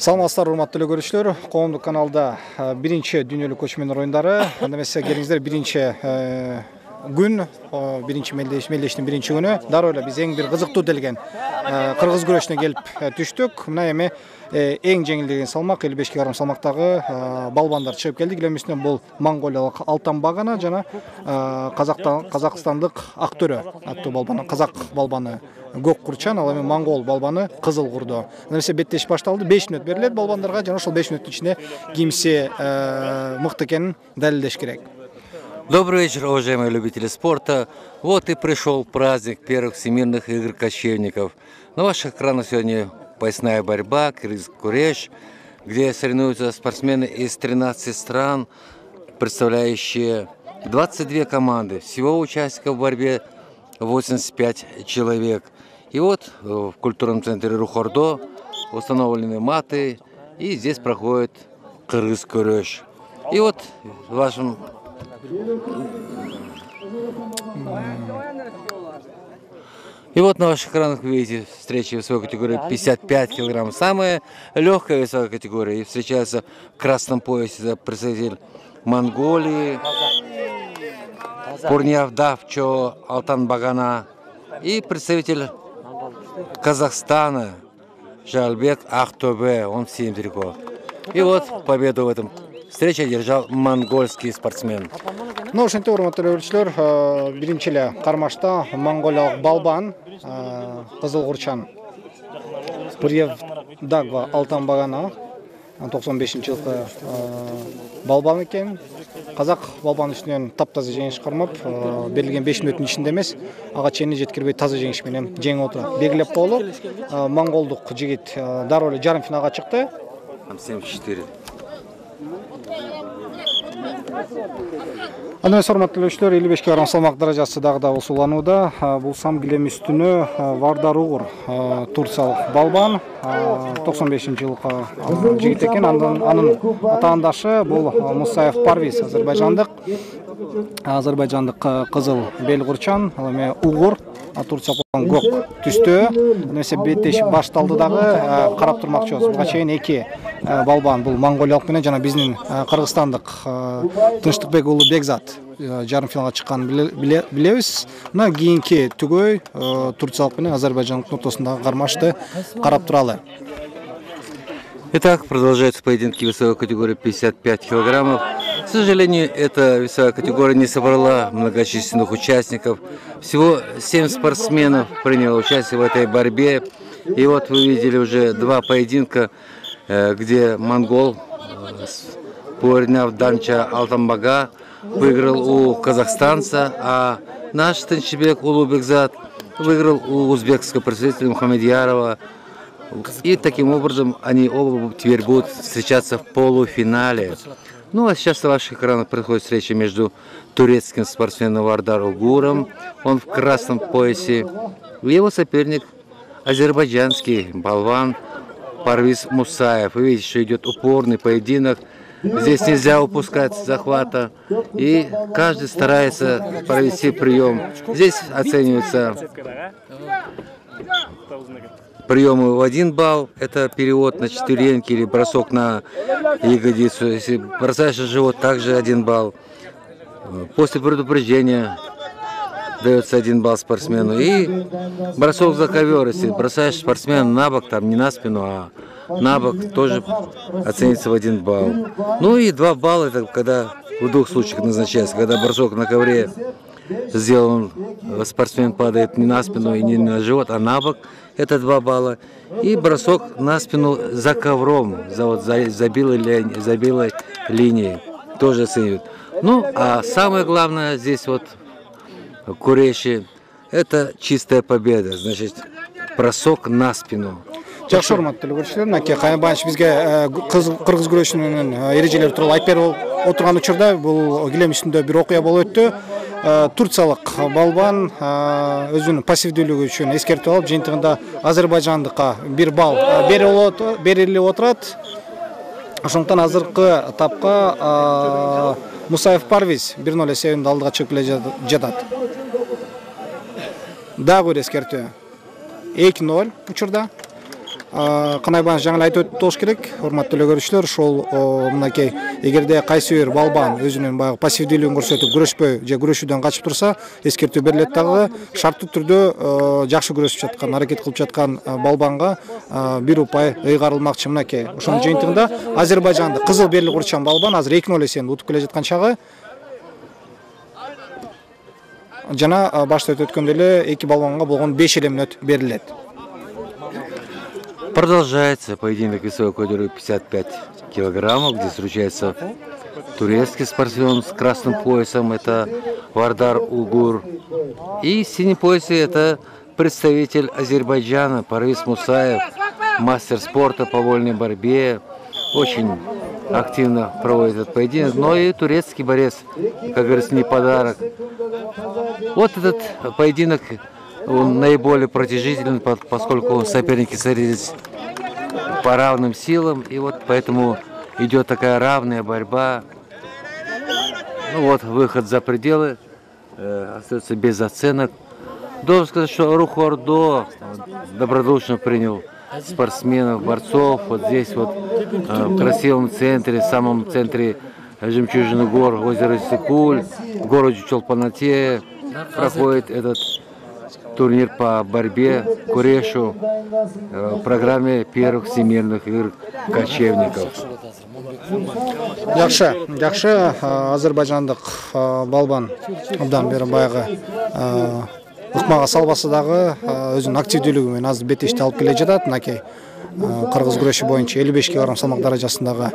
Саламатсыздар, урматтуу көрүүчүлөр. Коомдук каналда биринчи дүйнөлүк көчмөндөр оюндары. Анда эмесе келиңиздер, биринчи күн, биринчи мелдештин биринчи күнү. Дароо эле биз эң бир кызыктуу делген кыргыз күрөшүнө келип түштүк. Мына эми эң жеңил деген салмак 55 кг салмактагы балбандар чыгып келди. Килемүстүнөн бул монголиялык Алтан Багана жана казакстандык Актөрө аттуу балбаны, казак балбаны Көк Курчан, ал эми монгол балбаны Кызыл Курду. Эмесе беттеш башталды. 5 мүнөт берилет балбандарга, жана ошол 5 мүнөттүн ичинде кимси мыкты экенин далилдеш керек. Добрый вечер, уважаемые любители спорта. Вот и пришел праздник первых всемирных игр кочевников. На ваших экранах сегодня поясная борьба, кыргыз-куреш, где соревнуются спортсмены из 13 стран, представляющие 22 команды. Всего участников в борьбе 85 человек. И вот в культурном центре Рухордо установлены маты, и здесь проходит кыргыз-куреш. И вот в вашем... И вот на ваших экранах вы видите встречи весовой категории 55 кг. Самая легкая весовая категория. И встречается в красном поясе представитель Монголии Пурниявдавчо Алтан Багана и представитель Казахстана Жалбек Ахтобе, он в синем трико. И вот победу в этом встрече одержал монгольский спортсмен. Ну, ошентип, урматтуу көрүүчүлөр, биринчи эле кармашта монголиялык балбан Кызыл Курчан Пурниявдагва Алтан Багана 95-жылкы балбан экен. Казак балбан үстүнөн таптаза жеңиш кармап, берилген 5 мүнөттүн ичинде эмес, ага чейин жеткирбей таза жеңиш менен жеңип отурат. Белгилеп коелу, монголдук жигит дароо эле жарым финалга чыкты. 74. Анда урматтуу көрүүчүлөр, 55 кг салмак даражасы дагы да улууланууда. Бул сам килем үстүнө Вардар Угур, турциялык балбан, 95-жылкы жигит экен. Анын атаандашы бул Мусаев Парвиз, азербайжандык Кызыл Бел Курчан, ал эми Угур, Турция көк түстө. Эмесе беттеш башталды дагы карап турмакчыбыз. Буга чейин эки балбан, бул монголиялык менен жана биздин кыргызстандык Тынчтыкбек уулу Бекзат жарым финалга чыкканын билебиз. Мына кийинки түгөй турциялык менен азербайжандык ортосундагы кармашты карап туралы. Итак, продолжаются поединки весовой категории 55 килограммов. К сожалению, эта весовая категория не собрала многочисленных участников. Всего 7 спортсменов приняло участие в этой борьбе. И вот вы видели уже два поединка, где монгол Пурниявдавчо Алтан Бага выиграл у казахстанца, а наш Тынчтыкбек уулу Бекзат выиграл у узбекского представителя Мухамедьярова. И таким образом они оба теперь будут встречаться в полуфинале. Ну а сейчас на ваших экранах происходит встреча между турецким спортсменом Вардар Угуром, он в красном поясе, и его соперник азербайджанский балван Парвиз Мусаев. Вы видите, что идет упорный поединок, здесь нельзя упускать захвата, и каждый старается провести прием. Здесь оценивается приемы в 1 балл, это перевод на четвереньки или бросок на ягодицу. Если бросаешь на живот, также 1 балл. После предупреждения дается 1 балл спортсмену. И бросок за ковер, если бросаешь спортсмена на бок, там не на спину, а на бок, тоже оценится в 1 балл. Ну и 2 балла, это когда в двух случаях назначается, когда бросок на ковре сделан, спортсмен падает не на спину и не на живот, а на бок, это 2 балла. И бросок на спину за ковром, за белой линией, тоже оценивают. Ну, а самое главное здесь вот в куреши, это чистая победа, значит, бросок на спину. Жакшы, урматтуу көрүүчүлөр, мынакей Кайынбаевич бизге кыргыз күрөшүнүн эрежелери тууралуу айтып берип отурган учурда бул килем үстүндө бир окуя болуп өттү. Турциялык балбан өзүнүн пассивдүүлүгү үчүн эскертип алып, жыйынтыгында азербайжандыкка 1 балл берилип отурат. Ошондуктан азыркы тапка Мусаев Парвиз 1-0 эсебинде алдыга чыгып келе жатат. Дагы бир эскертүү. 2-0 учурда. Канайбан жаңы айтып өтүп болуш керек, урматтуу эле көрүүчүлөр, ошол мынакей эгерде кайсы бир балбан өзүнүн баягы пассивдүүлүгүн көрсөтүп күрөшпөй же күрөшүүдөн качып турса, эскертүү берилет дагы. Шарттуу түрдө жакшы күрөшүп жаткан, аракет кылып жаткан балбанга 1 упай ыйгарылмакчы. Мынакей ошонун жыйынтыгында Азербайжанды кызыл белги урчан балбан азыр 2-0 эсебинде утуп келе жаткан чагы. Жана башта өткөндө эле эки балбанга болгон 5 минут берилет. Продолжается поединок весовой категории 55 килограммов, где встречается турецкий спортсмен с красным поясом, это Вардар Угур. И в синем поясе это представитель Азербайджана Парвиз Мусаев, мастер спорта по вольной борьбе. Очень активно проводит этот поединок, но и турецкий борец, как говорится, не подарок. Вот этот поединок, он наиболее протяжителен, поскольку соперники соревновались по равным силам, и вот поэтому идет такая равная борьба. Ну вот, выход за пределы остается без оценок. Должен сказать, что Рух Ордо добродушно принял спортсменов, борцов. Вот здесь вот в красивом центре, в самом центре жемчужины гор, озеро Иссык-Куль, в городе Чолпан-Ате проходит этот турнир по борьбе, курешу, в программе первых всемирных игр кочевников. Жакшы, азербайжандык балбан абдан бери баягы ыкмага салбаса дагы өзүнүн активдүүлүгү менен азыр бетешти алып келе жатат. Мынакей кыргыз күрөшү боюнча 55 кг салмак даражасындагы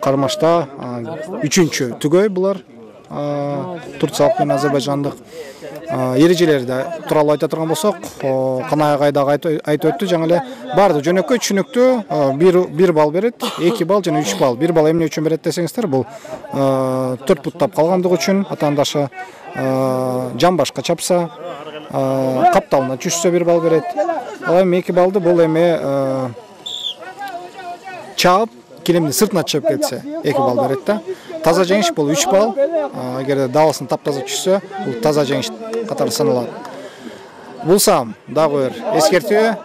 кармашта 3-чү түгөй булар. Турциялык менен азербайжандык эрежелерди тууралуу айта турган болсок, Канай агай дагы айтып өттү, жаңы эле баардыгы жөнөкөй, түшүнүктүү. 1 балл берет, 2 балл жана 3 балл. 1 балл эмне үчүн берет десеңиздер, бул 4 буттап калгандыгы үчүн, атаандашы жамбашка чапса, капталына түшсө 1 балл берет. Ал эми 2 баллды бул эми чаап, килемдин сыртына чыгып кетсе 2 балл берет да. Таза жеңиш бул 3 балл. Эгерде дабасын таптаза түшсө, бул таза жеңиш катары саналат. Булсам дагы бир эскертүү.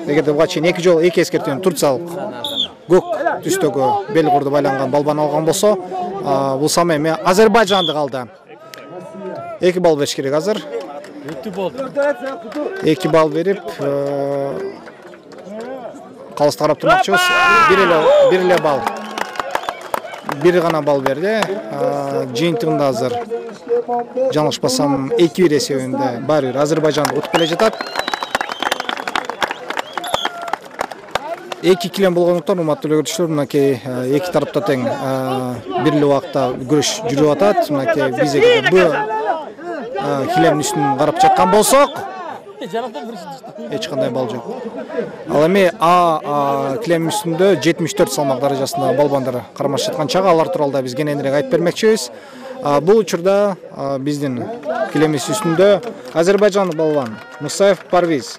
Эгерде буга чейин 2 жолу 2 эскертүүнү турциялык көк түстөгү белгурду байланган балбан алган болсо, булсам эми азербайжанды калды. 2 балл бериш керек азыр. 2 балл берип, калысты карап турмакчыбыз. Бир эле балл. Бир гана балл берди. Жыйынтыгында азыр жаңылышпасам 2-1 эсебинде баары бир Азербайжанды утуп келе жатат. 2 килем болгондуктан, урматтуу көрүүчүлөр, мынакей эки тарапта тең бир эле убакта күрөш жүрүп атат. Мынакей биз эгерде бу килемдин үстүн карап жаткан болсок, эч кандай балл жок. Ал эми килем үстүндө 74 салмак даражасындагы балбандар кармашып жаткан чагы, алар тууралуу да биз кененирээк айтып бермекчибиз. Бул учурда биздин килемибиз үстүндө азербайжандык балбан Мусаев Парвиз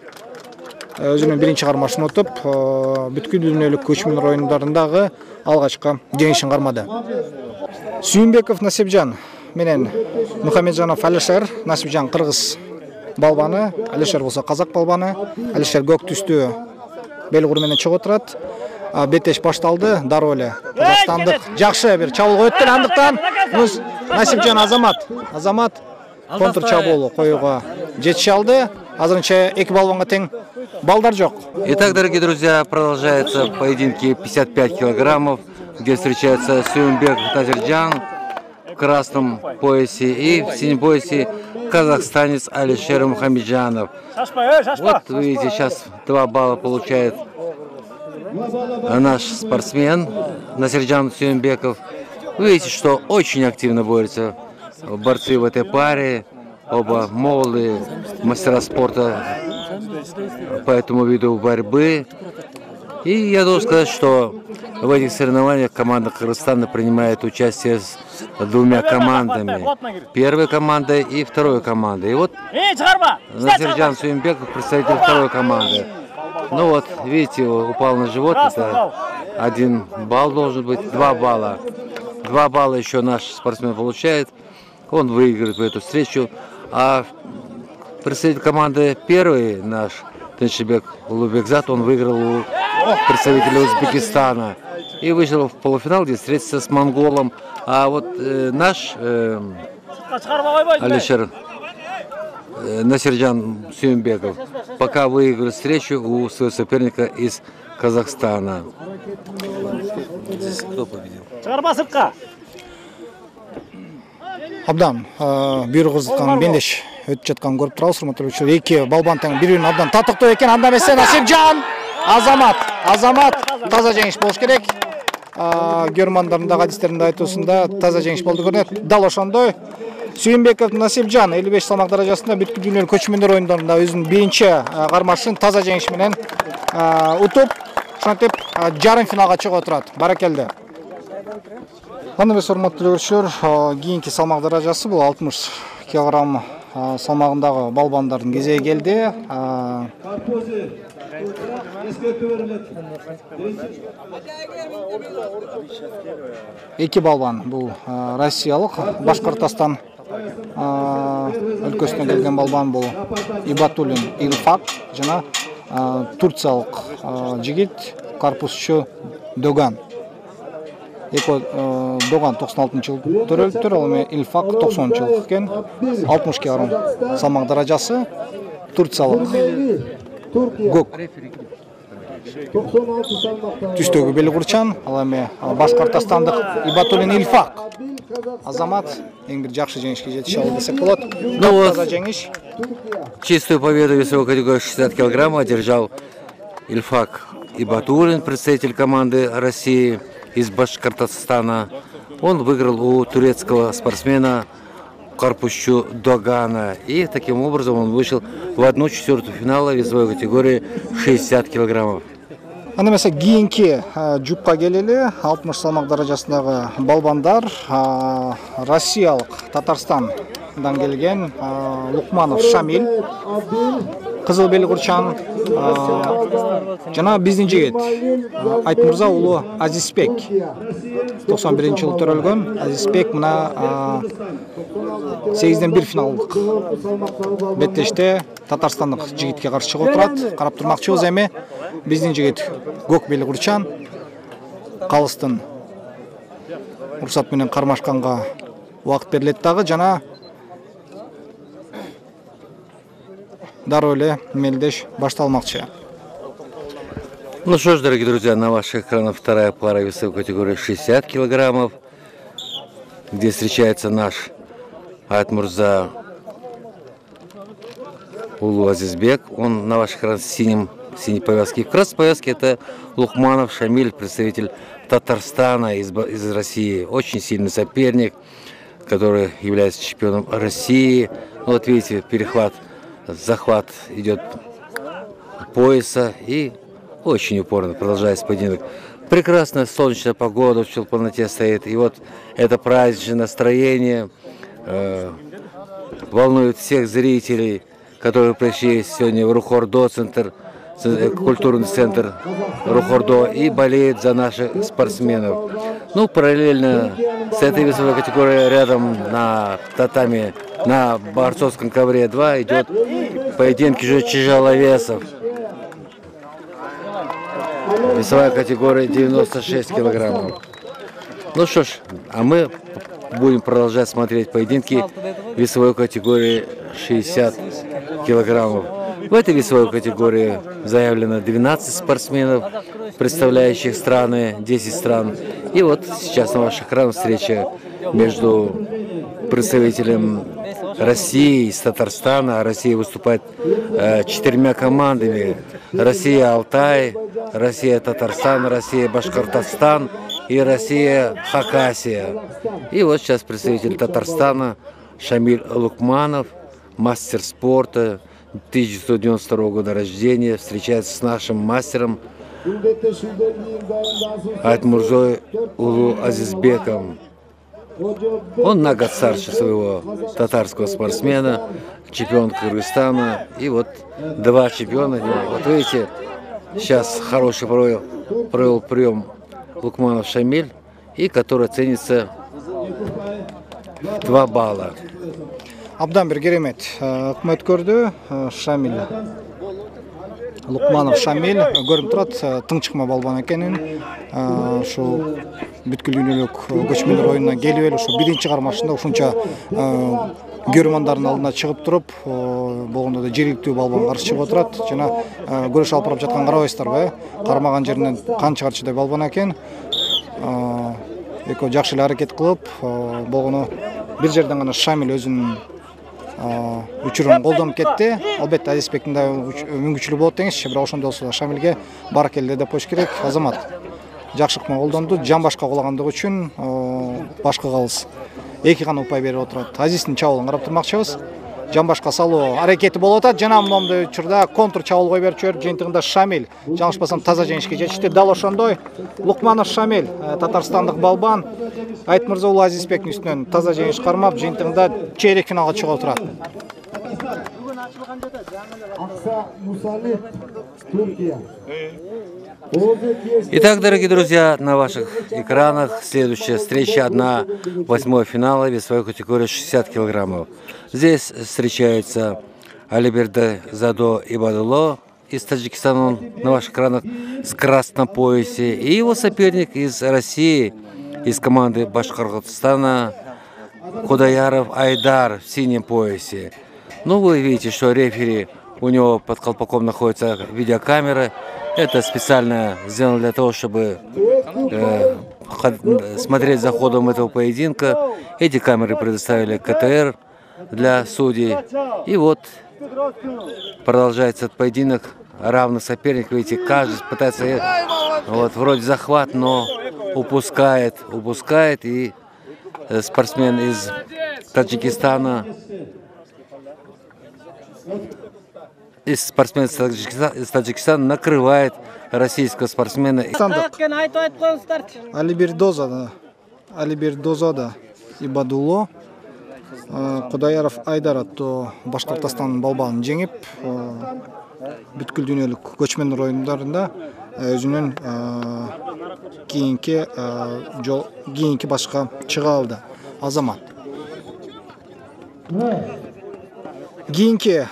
өзүнүн биринчи кармашын утуп, бүткүл дүйнөлүк көчмөндөр оюндарындагы алгачкы жеңишин кармады. Сүйүнбеков Насипжан менен Мухамеджанов Алишер. Насипжан кыргыз балбаны, Алишер болсо казак балбаны. Алишер көк түстүү белгур менен чыгып отурат. Бетеш башталды, дароо эле казакстандык жакшы бир чабуулга өттү. Андыктан Насипжан Азамат контр чабуул коюуга жетише алды. Азырынча 2 балбанга тең балдар жок. Итак, дорогие друзья, продолжаются поединки 55 килограммов, где встречаются Сүйүнбеков Назиржан в красном поясе и в синем поясе казахстанец Алишер Мухамеджанов. Вот вы видите, сейчас 2 балла получает наш спортсмен Назиржан Сүйүнбеков. Вы видите, что очень активно борются борцы в этой паре. Оба молодые мастера спорта по этому виду борьбы. И я должен сказать, что в этих соревнованиях команда Кыргызстана принимает участие с 2 командами. Первой командой и второй командой. И вот Назиржан Сүйүнбеков, представитель второй команды. Ну вот, видите, упал на живот. Это 1 балл должен быть, 2 балла. 2 балла еще наш спортсмен получает. Он выиграет в эту встречу. А представитель команды первый наш Тыншыбек Улубекзат, он выиграл у представителя Узбекистана и вышел в полуфинал, где встретится с монголом. А вот наш Алишер Насирджан Сюмбеков пока выиграл встречу у своего соперника из Казахстана. Здесь кто победил? Абдан бүйрүк ызыткан бендеш өтүп жатканын көрүп турабыз, урматтуу көрүүчүлөр. Эки балбан тең бири-бирин абдан татыктуу экен. Анда эмесе Насипжан, Азамат таза жеңиш болуш керек. Германдардын да адистеринин айтуусунда таза жеңиш болду көрүнөт. Дал ошондой Сүйүнбеков Насипжан 55 салмак даражасында бүткүл дүйнөлүк көчмөндөр оюндарында өзүнүн биринчи кармашын таза жеңиш менен утуп, ошентип жарым финалга чыгып турат. Баракелде. Анда эмес, урматтуу көрүүчүлөр, кийинки салмак даражасы бул 60 кг салмагындагы балбандардын кезеги келди. Эки балбан бул Россиялык, Башкортостан өлкөсүнөн келген балбан бул Ибатуллин Илфак жана Турциялык жигит Карпусчу Доган. Доган 96-жылы төрөлүптүр, ал эми Илфак 90-жылы экен. 60 кг салмак даражасы Турциялык Гок түстөгү белгурчан, ал эми Башкортостандык Ибатуллин Илфак Азамат эң бир жакшы жеңишке жетише алды десек болот. Таза жеңиш. Чистую победу весовой категории 60 кг одержал Илфак Ибатуллин, представитель команды России из Башкортостана. Он выиграл у турецкого спортсмена Карпусчу Догана. И таким образом он вышел в 1/4 финала весовой категории 60 килограммов. Анда эмесе кийинки жупка келели. 60 салмак даражасындагы балбандар Россиялык Татарстандан келген Лукманов Шамиль, кызыл белгурчан, жана биздин жигит Айтмырза уулу Азизбек 91-жылы төрөлгөн. Азизбек мына 8-ден 1 финалдык беттеште татарстандык жигитке каршы чыгып турат. Карап турмакчыбыз эми биздин жигит көк белгурчан калыстын уруксат менен кармашканга убакыт берилет дагы, жана дароо эле мелдеш башталмакчы. Ну что ж, дорогие друзья, на ваших экранах вторая пара весовой категории 60 килограммов, где встречается наш Айтмурза Улу Азизбек. Он на ваших экранах в синей повязке. В красной повязке это Лукманов Шамиль, представитель Татарстана из России. Очень сильный соперник, который является чемпионом России. Ну, вот видите, перехват, захват идет пояса и очень упорно продолжается поединок. Прекрасная солнечная погода в полноте стоит. И вот это праздничное настроение волнует всех зрителей, которые пришли сегодня в Рухордо, культурный центр Рухордо, и болеют за наших спортсменов. Ну, параллельно с этой весовой категорией рядом на татами, на борцовском ковре 2 идет поединки уже тяжеловесов. Весовая категория 96 килограммов. Ну что ж, а мы будем продолжать смотреть поединки весовой категории 60 килограммов. В этой весовой категории заявлено 12 спортсменов, представляющих страны, 10 стран. И вот сейчас на ваших экранах встреча между представителем России из Татарстана. Россия выступает 4 командами. Россия Алтай, Россия Татарстан, Россия Башкортостан и Россия Хакасия. И вот сейчас представитель Татарстана Шамиль Лукманов, мастер спорта, 1992 года рождения, встречается с нашим мастером Айтмурзой Улу Азизбеком. Он на год старше своего татарского спортсмена, чемпион Кыргызстана. И вот два чемпиона. Вот видите, сейчас хороший провел прием Лукманов Шамиль, и который ценится 2 балла. Абдан бир керемет өткөрдү Шамиль Лукманов Шамиль көрүнүп турат, тың чыкма балбан экенин. Ушул бүткүл дүйнөлүк көчмөндөр оюнуна келип эле ушу биринчи кармашында ушунча көрөрмандардын алдына чыгып туруп, болгондо да жергиликтүү балбан каршы чыгып отурат. Жана көрүш алып барып жаткан карабайсыздарбы, кармаган жеринен канча карчыдай балбан экен. Экөө жакшы эле аракет кылып, болгону бир жерден гана Шамиль өзүнүн учурун колдонуп кетти. Албетте Азизбектин да мүмкүнчүлүгү болот деңизчи, бирок ошондой болсо да Шамилге баракелде деп коюш керек. Азамат жакшы ыкма колдонду, жан башка кулагандыгы үчүн башкы калыс 2 гана упай берип отурат. Азиздин чабуулун карап турмакчыбыз. Жан башка салуу аракети болуп атат. Жана момундай учурда контур чабуул кое берип жиберип, жыйынтыгында Шамиль жаңылышпасам таза жеңишке жетишти. Дал ошондой Лукманов Шамиль, татарстандык балбан, Айтмырза уулу Азизбектин үстүнөн таза жеңиш кармап, жыйынтыгында чейрек финалга чыгып отурат. Итак, дорогие друзья, на ваших экранах следующая встреча 1/8 финала весовой категории 60 килограммов. Здесь встречаются Алиберде Задо Ибадулло из Таджикистана, он на ваших экранах с красном поясе, и его соперник из России, из команды Башкортостана, Кудаяров Айдар в синем поясе. Ну, вы видите, что рефери, у него под колпаком находится видеокамера. Это специально сделано для того, чтобы смотреть за ходом этого поединка. Эти камеры предоставили КТР для судей. И вот продолжается этот поединок равных соперников. Видите, каждый пытается, вот, вроде захват, но упускает. И спортсмен из Таджикистана, из Таджикистана накрывает российского спортсмена. Алибердозада Ибадулло, Кудаяров Айдар аттуу Башкортостандын балбанын жеңип, бүткүл дүйнөлүк көчмөндөр оюндарында өзүнүн кийинки башка чыга алды. Азамат. Кийинки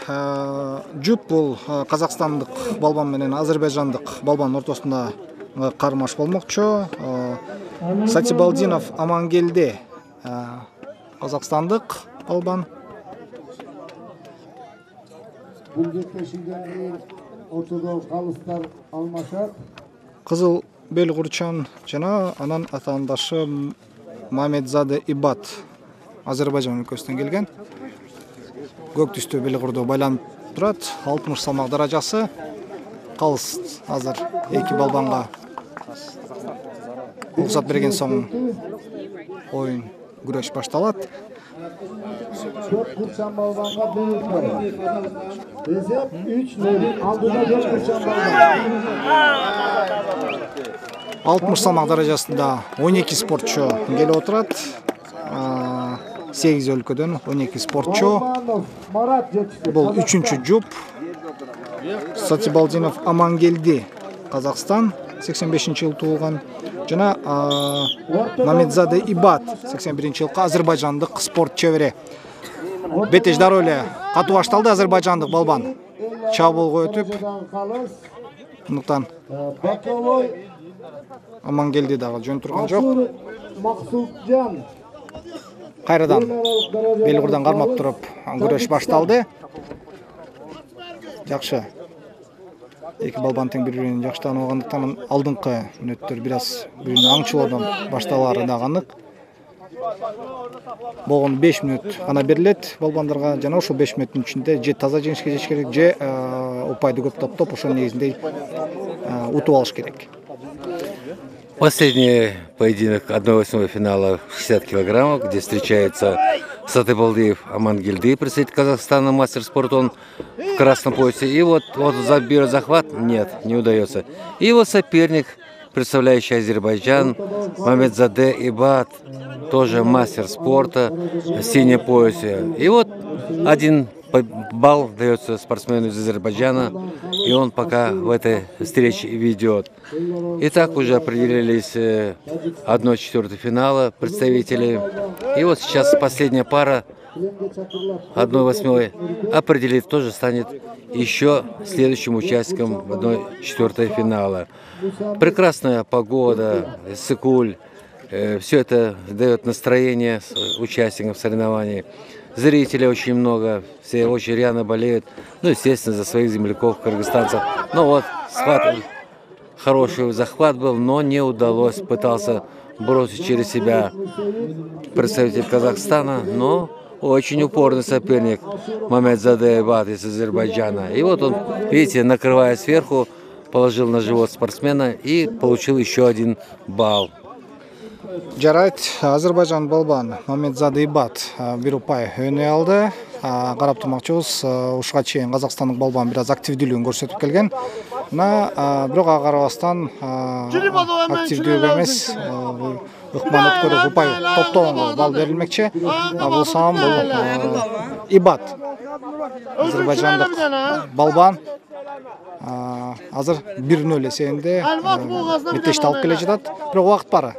жуп бул казакстандык балбан менен азербайжандык балбанын ортосунда кармаш болмокчу. Сатибалдинов Амангелди казакстандык балбан. Кызыл Белгурчан жана анан атаандашы Мамедзаде Ибад Азербайжан өлкөсүнөн келген. Көк түстүү Белгурдо байланып турат. 60 салмак даражасы. Калыс азыр эки балбанга уруксат берген соң оюн күрөш башталат. 60 салмак даражасында 12 спортчу келип отурат. 8 өлкөдөн 12 спортчу. Бул 3-чү жуп. Сатибалдинов Амангелди, Казакстан, 85-жыл туулган. Жана Мамедзаде Ибад, 81-жылкы азербайжандык спорт чебери. Бетеж дароо эле катуу башталды азербайжандык балбан. Чабуулга өтүп, мынтан Амангелди дагы жөн турган жок. Кайрадан Белгурдан кармап туруп күрөш башталды. Жакшы. Эки балбан тең бири-бирин жакшы таанып алгандыктан алдыңкы мүнөттөр бир аз бирин аңчылоодон башталары да анык. Болгон 5 мүнөт гана берилет балбандарга. Жана ошол 5 мүнөттүн ичинде же таза жеңишке жетиш керек, же упайды көп топтоп ошонун негизинде утуп алыш керек. Последний поединок 1/8 финала 60 килограммов, где встречается Сатыбалдиев Амангелди, представитель Казахстана, мастер спорта, он в красном поясе. И вот забирает захват, нет, не удается. И его соперник, представляющий Азербайджан, Мамедзаде Ибад, тоже мастер спорта, в синем поясе. И вот 1 балл дается спортсмену из Азербайджана, и он пока в этой встрече ведет. Итак, уже определились 1/4 финала представители. И вот сейчас последняя пара 1/8 определит, тоже станет еще следующим участником в 1/4 финала. Прекрасная погода, Сыкуль, все это дает настроение участникам соревнований. Зрителей очень много, все очень рьяно болеют, ну, естественно, за своих земляков, кыргызстанцев. Ну вот, хороший захват был, но не удалось, пытался бросить через себя представитель Казахстана, но очень упорный соперник Мамедзаде Ибад из Азербайджана. И вот он, видите, накрывая сверху, положил на живот спортсмена и получил еще 1 балл. Жарайт, Азербайджан балбан Мамедзаде Ибад бир упай өне алды. Карап турмакчыбыз, ушуга чейин Казакстандык балбан бир аз активдүүлүгүн көрсөтүп келген. Мына бирок ага карабастан активдүүлүк эмес, ыкман өткөрүп упай топтогонго балл берилмекчи. Бул сам бул Ибад, азербайжандык балбан. Азыр 1-0 эсебинде Метешти алып келе жатат. Бирок убакыт бар.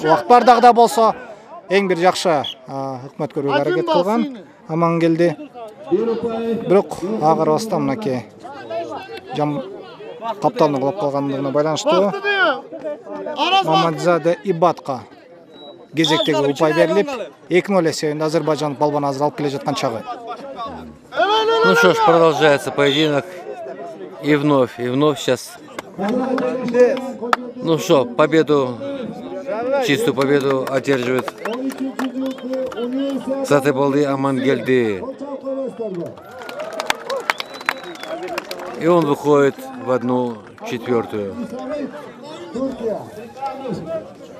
Убакыт бар дагы да болсо эң бир жакшы ыкмат көрүүгө аракет кылган. Аман келди. Бирок ага карабастан мынакей жам капталны кылып калгандыгына байланыштуу Мамедзаде Ибадка кезектеги упай берилип 2-0 эсебинде Азербайджан балбан азыр алып келе жаткан чагы. Ну что ж, продолжается поединок. И вновь сейчас. Ну что, чистую победу одерживает Сатыбалды Амангельди. И он выходит в 1/4.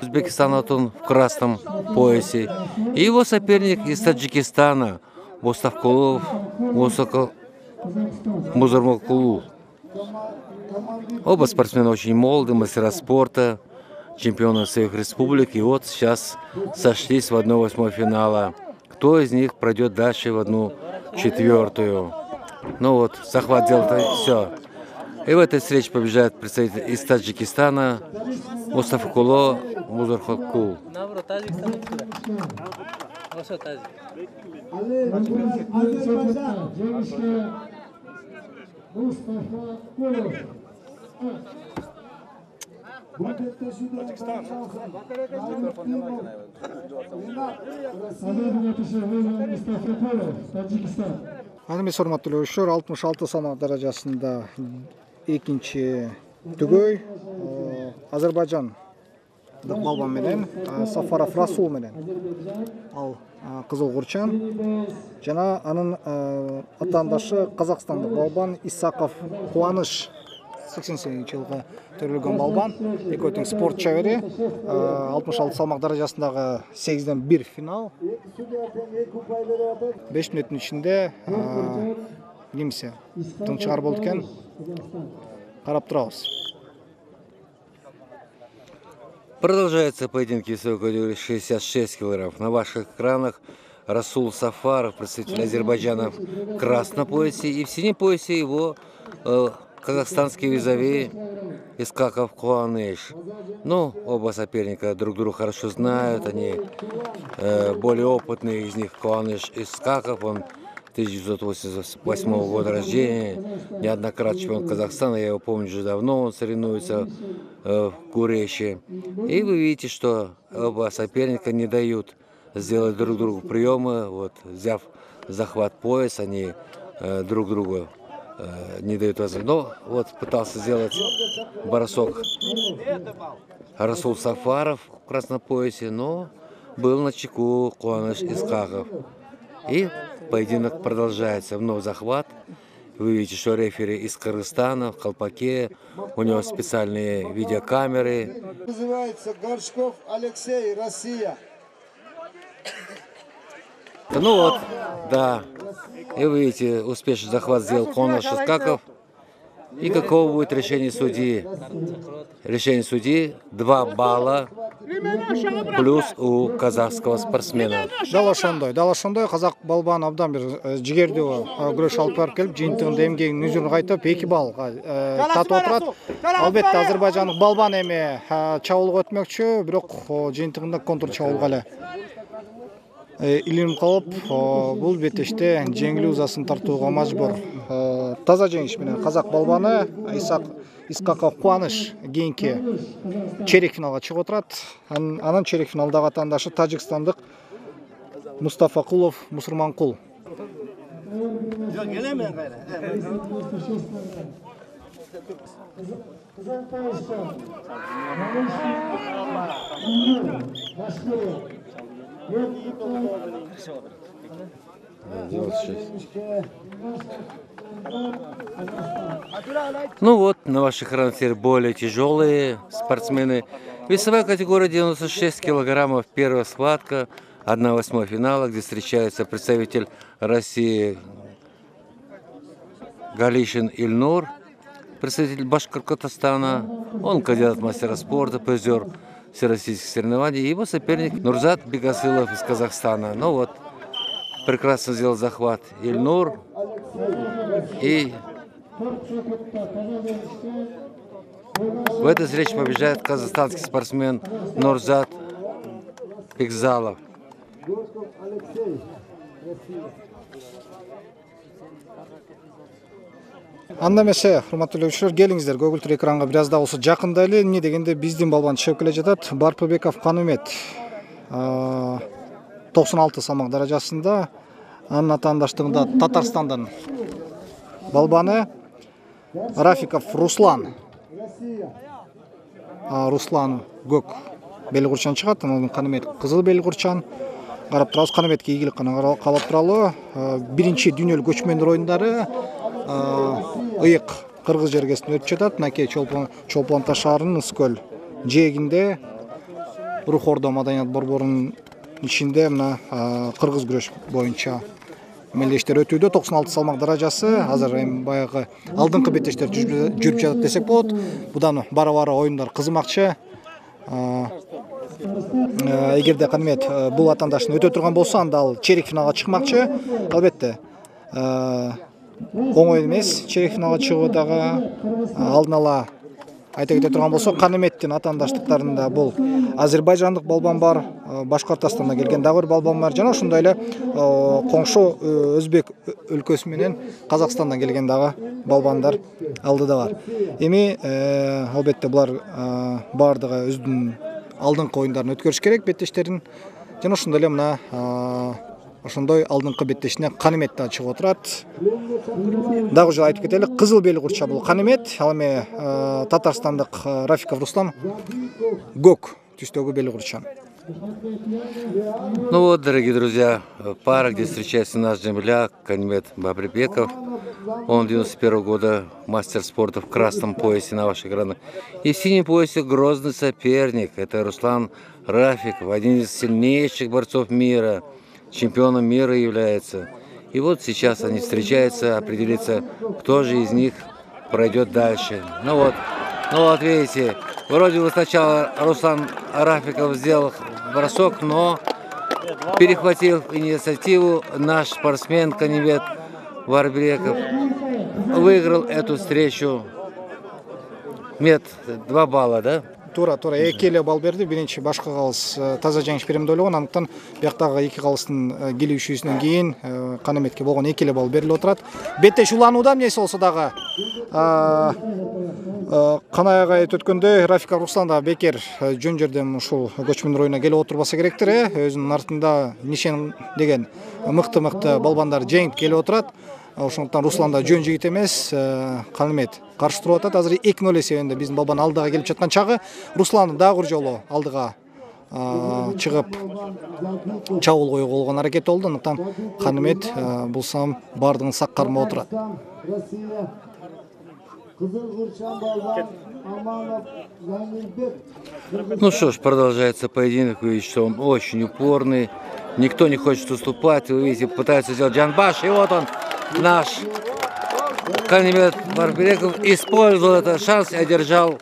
Узбекистан вот он в красном поясе. И его соперник из Таджикистана Мустафкулов Музармакулу. Оба спортсмена очень молоды, мастера спорта, чемпионы своих республик. И вот сейчас сошлись в 1/8 финала. Кто из них пройдет дальше в 1/4? Ну вот, захват делает все. И в этой встрече побеждает представитель из Таджикистана Мустафкуло Музархакул. Анымен урматтуу көрүүчүлөр, 66 салмак даражасында экинчи түгөй Азербайджан балбан менен Сафаров Расул менен ал кызыл курчан жана анын атаандашы Казакстандык балбан Исаков Кубаныш 88-жылғы төрөлгөн балбан. Экөө тең спорт чебери. 66 салмак даражасындагы 8-1 финал. 5 мүнөттүн ичинде немесе тың чыгар болду экен. Карап турабыз. Продолжается поединки весовой категории 66 килограммов. На ваших экранах Расул Сафаров, представитель Азербайджана в красном поясе, и в синем поясе его казахстанский визави Искаков Куаныш. Ну, оба соперника друг друга хорошо знают, они более опытные из них Куаныш Искаков, он 1988 года рождения, неоднократный чемпион Казахстана, я его помню уже давно, он соревнуется в Куреши. И вы видите, что оба соперника не дают сделать друг другу приемы, вот, взяв захват пояс, они друг другу не дают возможность. Но вот пытался сделать бросок Расул Сафаров в красном поясе, но был на чеку Куаныш Искаков. И поединок продолжается. Вновь захват. Вы видите, что рефери из Кыргызстана в колпаке, у него специальные видеокамеры. Называется Горшков Алексей, Россия. Ну вот, да. И вы видите, успешный захват сделал Куаныш Искаков. И каково будет решение судьи? Решение судьи 2 балла плюс у казахского спортсмена. Дал ошондой казак балбан абдан бир жигердүү күрөш алып барып келип, жыйынтыгында эмгегинин үзүн кайтып 2 баллга татып отурат. Албетте азербайжандык балбан эми чабуулга өтмөкчү, бирок жыйынтыгында контр чабуулга эле илинип калып, бул бетеште жеңилүү ызасын тартууга мажбур. Таза жеңиш менен казак балбаны Исқақов Кубаныш кийинки чейрек финалга чыгып отурат. Анын чейрек финалдагы атаандашы тажикстандык Мустафакулов Мусурманкул. Ну вот, на ваших экранах теперь более тяжелые спортсмены. Весовая категория 96 килограммов. Первая схватка, 1/8 финала, где встречается представитель России Галишин Ильнур, представитель Башкортостана. Он кандидат мастера спорта, призер всероссийских соревнований. И его соперник Нурзат Бегасылов из Казахстана. Ну вот, прекрасно сделал захват Ильнур. И в этой встрече побеждает казахстанский спортсмен Нурзат Бекзалов. Анда эмесе, урматтуу көрүүчүлөр, келиңиздер көгүлтүр экранга бир аз да болсо жакындайлы. Эмне дегенде биздин балбан чыгып келе жатат. Барпыбеков Канымет 96 салмак даражасында. Анын атаандаштыгында Татарстандан балбаны Рафиков Руслан. Руслан көк белгурчан чыгат, анан Канымет кызыл белгурчан. Карап турабыз, Каныметке ийгилик гана каалап туралы. Биринчи дүйнөлүк көчмөндөр оюндары ыйык кыргыз жергесинде өтүп жатат. Мынакей Чолпон Таш шаарынын Ыскөл жээгинде Рухордо маданият борборунун ичинде мына кыргыз күрөш боюнча мелдештер өтүүдө. 96 салмак даражасы. Азыр эми баягы алдыңкы беттештер жүрүп жатат десек болот. Будан бара-бара оюндар кызымакчы. Эгерде Канымет бул атаандашын өтө турган болсо, анда ал чейрек финалга чыкмакчы. Албетте оңой эмес чейрек финалга чыгуу дагы. Алдын ала айта кете турган болсо, Каныметтин атаандаштыктарында бул азербайжандык балбан бар, Башкортостандан келген дагы бир балбан бар, жана ошондой эле коңшу Өзбек өлкөсү менен Казакстандан келген дагы балбандар алдыда бар. Эми албетте булар бардыгы өздүнүн алдыңкы оюндарын өткөрүш керек беттештерин. Жана ошондой эле мына ошондой алдыңкы беттешине Канымет да чыгып отурат. Дагы жолу айтып кетели, кызыл белгурча бул Канымет, ал эми Татарстандык Рафиков Руслан көк түстөгү белгурчан. Ну вот, дорогие друзья, пара, где встречается наш земляк Канымет Барпыбеков. Он 91 года мастер спорта в красном поясе на ваших экранах. И в синем поясе грозный соперник. Это Руслан Рафиков, один из сильнейших борцов мира, чемпионом мира является. И вот сейчас они встречаются, определиться, кто же из них пройдет дальше. Ну вот видите, вроде бы сначала Руслан Рафиков сделал бросок, но перехватил инициативу наш спортсмен Канымет Барпыбеков. Выиграл эту встречу. 2 балла, да? Тура 2 эле балл берди. Биринчи башка калыс таза жеңиш берем деп ойлогон. Андыктан бияктагы 2 калыстын келишүүсүнөн кийин Каныметке болгон 2 эле балл берилип отурат. Беттеш уланууда эмнеси болсо дагы канаяга өткөндө Рафиков Руслан да бекер жөн жерден ушул көчмөндөр оюна келип отурбаса керектир. Өзүнүн артында Нишен деген мыкты балбандар жеңип келип отурат. Ошондуктан Руслан да жөн жигит эмес. Канымет каршы туруп атат. Азыр 2-0 эсебинде биздин балбан алдыга келип жаткан чагы. Руслан дагы бир жолу алдыга чыгып чабуул коюуга болгон аракет болду. Андыктан Канымет булсам бардыгын сак кармап отурат. Ну что ж, продолжается поединок. Вы видите, что он очень упорный. Никто не хочет уступать. Вы видите, пытается сделать Джанбаш. И вот он, наш Канымет Барпыбеков, использовал этот шанс и одержал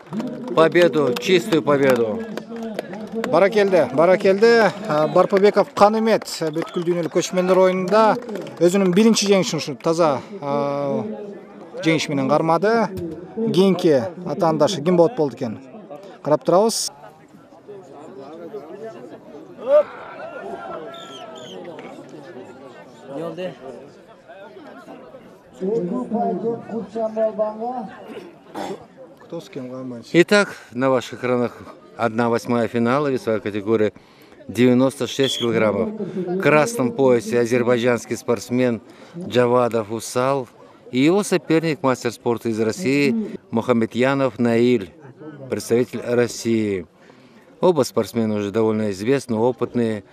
победу, чистую победу. Баракелде. Барпыбеков Канымет бүткүл дүйнөлүк көчмөндөр оюнунда өзүнүн биринчи жеңишин ушул таза жеңиш менен кармады. Кийинки атаандашы ким болот экен? Карап турабыз. Кто с кем Кайынбаевич? Итак, на ваших экранах 1/8 финала весовой категории 96 килограммов. В красном поясе азербайджанский спортсмен Джавадов Усал и его соперник, мастер спорта из России Мухамедьянов Наиль, представитель России. Оба спортсмена уже довольно известны, опытные.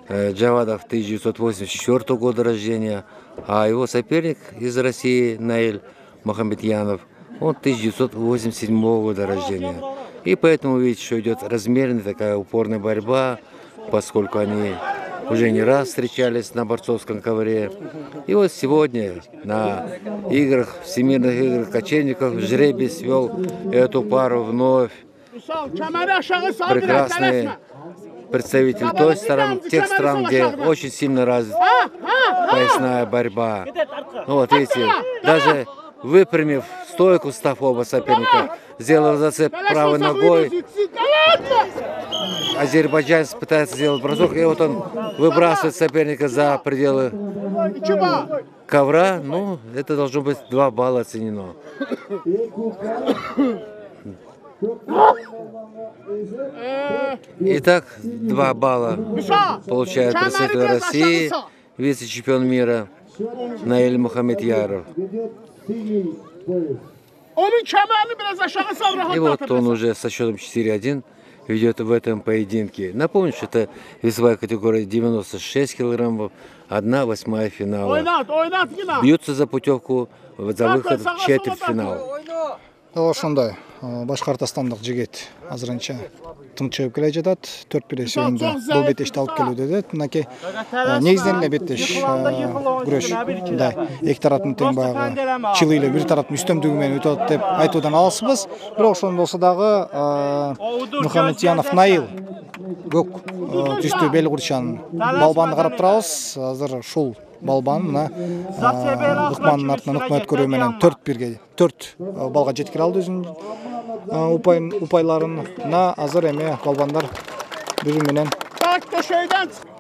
Джавадов 1984 года рождения, а его соперник из России Наиль Мухамедьянов, он 1987 года рождения. И поэтому видите, что идет размеренная такая упорная борьба, поскольку они уже не раз встречались на борцовском ковре. И вот сегодня на играх, всемирных играх кочевников жребий свел эту пару вновь. Прекрасные представители той стороны, тех стран, где очень сильно развита поясная борьба. Ну вот видите, даже выпрямив стойку, став оба соперника, сделав зацеп правой ногой, азербайджанец пытается сделать бросок, и вот он выбрасывает соперника за пределы ковра. Ну, это должно быть 2 балла оценено. Итак, 2 балла получает представитель России, вице-чемпион мира Наиль Мухамедьяров. И вот он уже со счетом 4-1 ведет в этом поединке. Напомню, что это весовая категория 96 килограммов, 1/8 финала. Бьются за путевку, за выход в четвертьфинал. Ошондой Башкортостандык жигит азырынча тынчыгып келе жатат. 4-1 эсебинде бул беттешти алып келүүдө дедет. Мынакей негизинен эле беттеш күрөш. Мындай эки тараптын тең баягы чылый эле бир тараптын үстөмдүгү менен өтүп атат деп айтуудан алысыбыз. Бирок ошондой болсо дагы Мухамедьянов Наил көк түстүү бел курчан балбанды карап турабыз. Азыр ушул балбан мына ыкманын артынан ыкма өткөрүү менен 4 балга жеткире алды өзүнүн упайларын. Мына азыр эми балбандар бири менен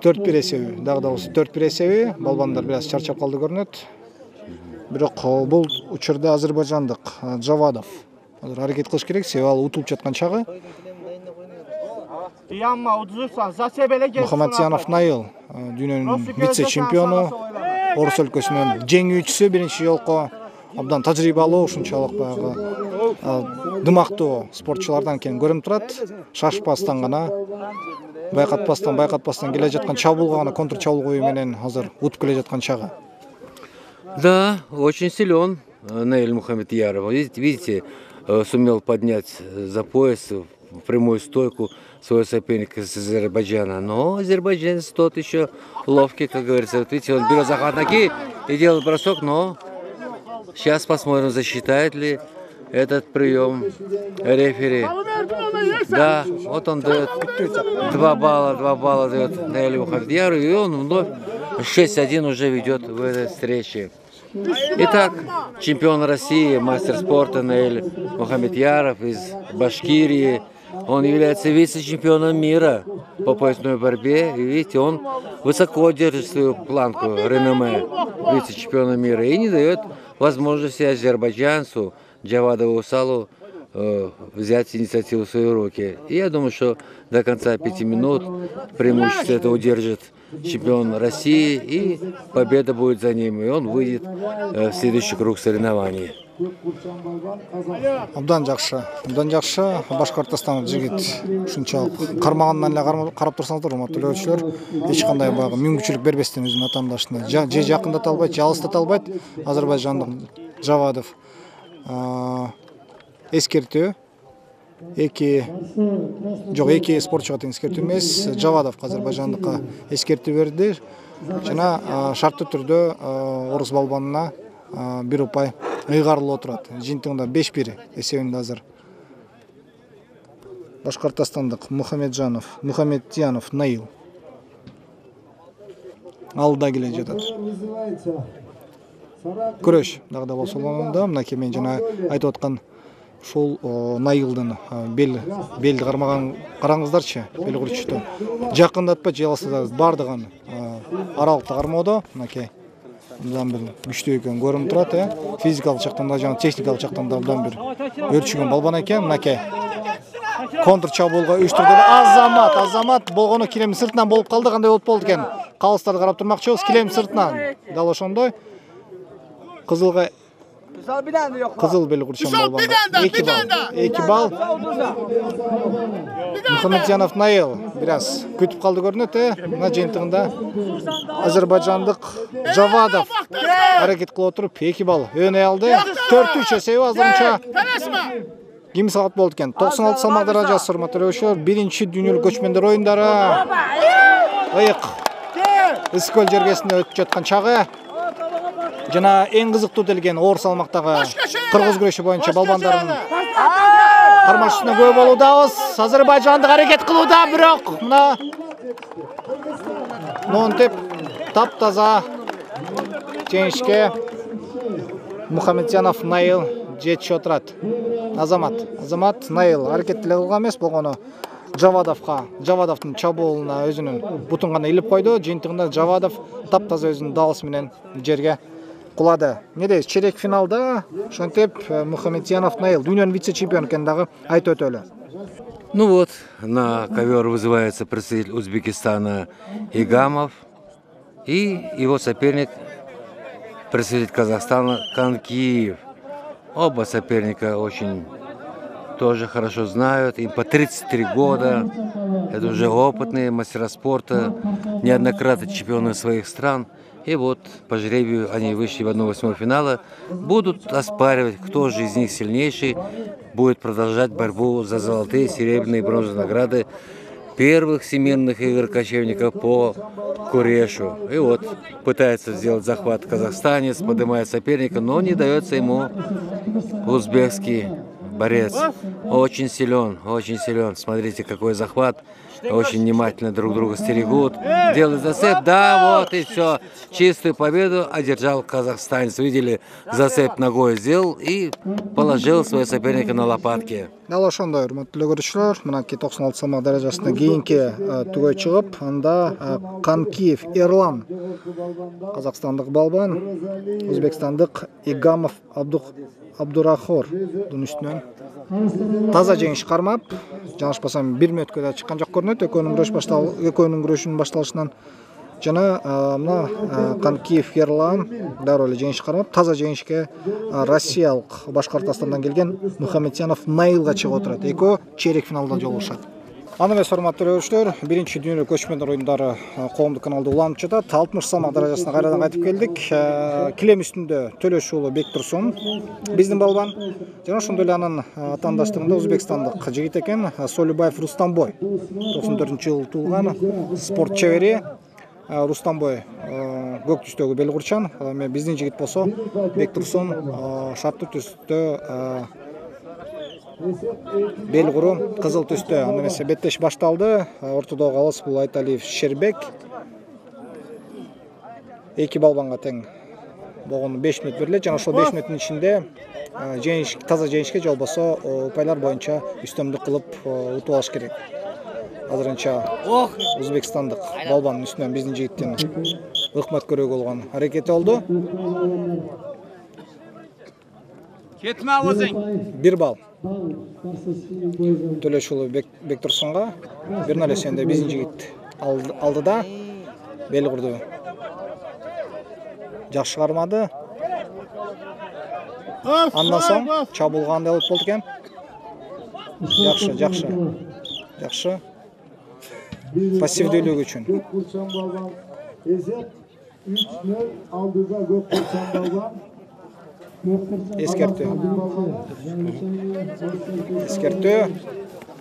4-1 эсеби, дагы да болсо 4-1 эсеби. Балбандар бир аз чарчап калды көрүнөт. Бирок бул учурда азербайжандык Джавадов азыр аракет кылыш керек, себеби ал утулуп жаткан чагы. Мухамедьянов Наил дүйнөнүн вице-чемпиону, Орус өлкөсүнүн жеңүүчүсү, биринчи жолку абдан тажрыйбалуу, ушунчалык баягы дымактуу спортчулардан экени көрүнүп турат. Шашпастан гана, байкатпастан келе жаткан чабуулга гана контр чабуул коюу менен азыр утуп келе жаткан чагы. Да, очень силен Наиль Мухамедьяров. Видите, сумел поднять за пояс в прямую стойку своего соперника из Азербайджана. Но азербайджанец тот еще ловкий, как говорится. Вот видите, он берет захват ноги и делает бросок, но сейчас посмотрим, засчитает ли этот прием рефери. Да, вот он дает 2 балла дает Наилю Мухамедьярову, и он вновь 6-1 уже ведет в этой встрече. Итак, чемпион России, мастер спорта Наиль Мухамедьяров из Башкирии. Он является вице-чемпионом мира по поясной борьбе. И видите, он высоко держит свою планку реноме вице-чемпиона мира и не дает возможности азербайджанцу Джавадову Усалу взять инициативу в свои руки. И я думаю, что до конца 5 минут преимущество это удержит чемпион России, и победа будет за ним, и он выйдет в следующий круг соревнований. Абдан жакшы Башкортостан жигит ушунчалык кармагандан эле карап турсаңыздар, урматтуу көрүүчүлөр, эч кандай баягы мүмкүнчүлүк бербестен өзүнүн атаандашына же жакындата албайт, же алыстата албайт. Азербайжандык Джавадов эскертүү эки спортчуга тең эскертүү эмес, Джавадов азербайжандыкка эскертүү берди жана шарттуу түрдө орус балбанына бир упай ыйгарылып отурат. Жыйынтыгында 5-1 эсебинде азыр башкортостандык Мухамедьянов Наил алда келе жатат. Күрөш дагы да болсо, мынакей мен жана айтып аткан ушул Найылдын белди кармаган бел курчту. Жакындатпа жаласа бардыгын аралыкта кармоодо, мынакей. Мындан бир күчтүү экен көрүнүп турат, физикалык жактан да жана техникалык жактан да мындан бир өрчүгөн балбан экен, мынакей. Контр чабуулга уюштурду. Азамат болгону килем сыртынан болуп калды, кандай болуп болду экен? Калыстарды карап турмакчыбыз, килем сыртынан. Дал ошондой. Кызыл бел курчан балбан. 2 балл. Мухаммеджанов Наил бираз күтүп калды көрүнөт, мына жыйынтыгында азербайжандык Жавадов аракет кылып отуруп 2 балл өнөй алды. 4-3 эсеби азырынча ким салат болду экен. 96 салмак даражасы урматтуу биринчи дүйнөлүк көчмөндөр оюндары. Ыйык Искөл жергесинде өтүп жаткан чагы. Жана эң кызыктуу делген оор салмактагы кыргыз күрөшү боюнча балбандардын кармашуусуна көп болуудабыз. Азербайжандык аракет кылууда, бирок мына Нонтеп таптаза жеңишке Мухаммеджанов Наил жетишип отурат. Азамат Наил аракет деле кылган эмес болгону Жавадовдун чабуулуна өзүнүн бутун гана илип койду. Жыйынтыгында Жавадов таптаза өзүнүн даалысы менен жерге кулады. Не дейсиз, черек финалда ошентип Мухаммеджанов Наил дүйнөнүн вице-чемпиону экен дагы айтып өтөлү. Ну вот, на ковер вызывается представитель Узбекистана Игамов и его соперник, представитель Казахстана Канкиев. Оба соперника очень тоже хорошо знают, им по 33 года, это уже опытные мастера спорта, неоднократно чемпионы своих стран. И вот по жребию они вышли в 1/8 финала, будут оспаривать, кто же из них сильнейший, будет продолжать борьбу за золотые, серебряные и бронзовые награды первых всемирных игр кочевников по Курешу. И вот пытается сделать захват казахстанец, поднимает соперника, но не дается ему узбекский борец. Очень силен. Смотрите, какой захват. Очень внимательно друг друга стерегут. Делают зацеп. Да, вот и все. Чистую победу одержал казахстанец. Видели, зацеп ногой сделал и положил своего соперника на лопатки. Дал ошондой, урматтуу көрүүчүлөр, мынакей 96 салмак даражасында кийинки түгөй чыгып, анда Канкиев Эрлан, казакстандык балбан, өзбекстандык Игамов Абдурахордун үстүнөн таза жеңиш кармап, жаңылышпасам 1 мүнөткө да чыккан жок көрүнөт. Экөөнүн күрөшүнүн башталышынан жана мына Канкиев Эрлан дароо эле жеңиш кармап, таза жеңишке Россиялык Башкортостандан келген Мухаммеджанов Наилга чыгып отурат. Экөө чейрек финалда жолугушат. Аны эмес, урматтуу көрүүчүлөр, биринчи дүйнөлүк көчмөндөр оюндары коомдук каналда уланып жатат. 60 салмак даражасына кайрадан кайтып келдик. Килем үстүндө Төлөш уулу Бектурсун биздин балбан. Жана ошондой эле анын атаандаштыгында өзбекстандык жигит экен Солюбаев Рустамбой. 94-жылы туулган спорт чебери. Рустамбой көк түстөгү бел курчан, биздин жигит болсо Бектурсун шарттуу түстө бел куру кызыл түстө. Аны эмесе беттеш башталды. Ортодогу калыс бул Айталиев Шербек. 2 балбанга тең болгону 5 мүнөт берилет. Жана ошол 5 мүнөттүн ичинде таза жеңишке же болбосо упайлар боюнча үстөмдүк кылып утуп алыш керек. Азырынча Өзбекстандык балбанын үстүнөн биздин жигиттин ыкмат көрөөгө болгон аракети болду. Кетме өзүң. 1 балл. Төлөш уулу Бектурсунга 1-0 эсебинде биздин жигит алдыда бел курду. Жакшы кармады. Андан соң чабылгандай болуп болду экен. Жакшы. Пассивдүүлүгү үчүн. Эскертүү.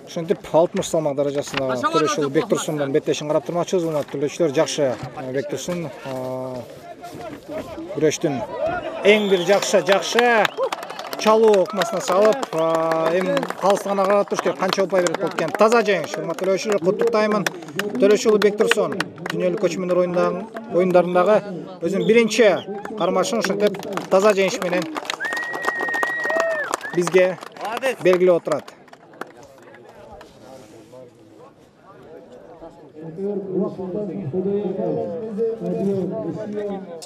Ошентип 60 салмак даражасында Төлөш уулу Бектурсундун беттешин карап турмакчыбыз. Урматтуу көрүүчүлөр, жакшы Бектурсун күрөштүн эң бир жакшы чалуу ыкмасына салып, эми калыстыгына карап туруш керек, канча упай берет болду экен. Таза жеңиш. Урматтуу көрүүчүлөр, куттуктаймын. Төлөш уулу Бектурсун дүйнөлүк көчмөндөр оюндарындагы өзүнүн биринчи кармашын ошентип таза жеңиш менен бизге белгилеп отурат.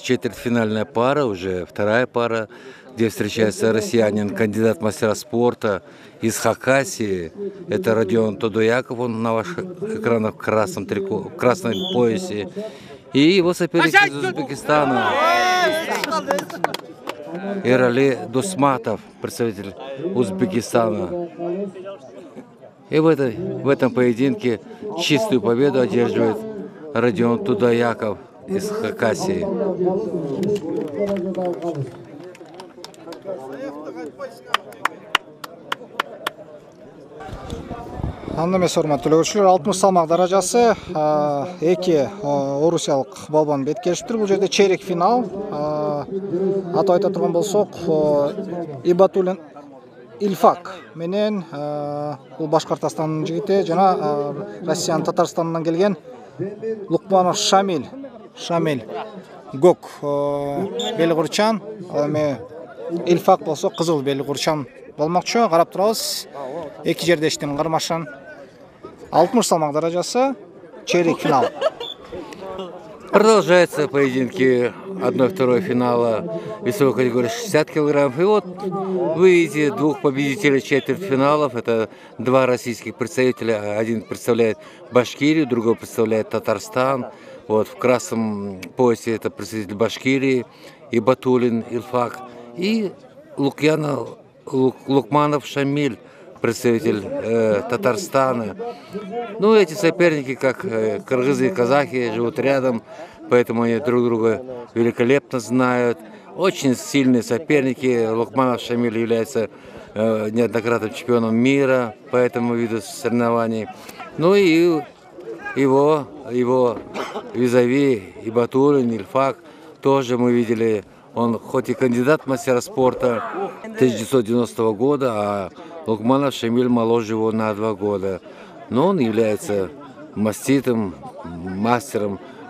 Четвертьфинальная пара, уже вторая пара, где встречается россиянин, кандидат в мастера спорта из Хакасии. Это Родион Тодояков, он на ваших экранах в красном трико, в красном поясе. И его соперник из Узбекистана Эрали Дусматов, представитель Узбекистана. И в этом поединке чистую победу одерживает Родион Тодояков из Хакасии. Анда эмес урматтуу көрүүчүлөр, 60 салмак даражасы эки орусиялык балбан беткелишиптир. Бул жерде чейрек финал. Атап айта турган болсок, Ибатулин Ильфак менен бул Башкортостандын жигити жана Россиянын Татарстанынан келген Лукманов Шамиль Гок белгурчан, эми Ильфак болсо кызыл белгурчан болмокчу. Карап турабыз. Эки жердештин кармашын 60 салмак даражасы, чейрек финал. Продолжаются поединки 1-2 финала весовой категории 60 килограммов. И вот вы видите двух победителей четвертьфиналов. Это два российских представителя. Один представляет Башкирию, другой представляет Татарстан. Вот в красном поясе это представитель Башкирии Ибатулин Ильфак. И Лукманов Шамиль, представитель Татарстана. Ну, эти соперники, как кыргызы и казахи, живут рядом, поэтому они друг друга великолепно знают. Очень сильные соперники. Лукманов Шамиль является неоднократным чемпионом мира по этому виду соревнований. Ну и его визави Ибатулин Ильфак тоже мы видели. Он хоть и кандидат в мастера спорта 1990 года, а Лукманов Шамиль моложе его на 2 года. Но он является мастером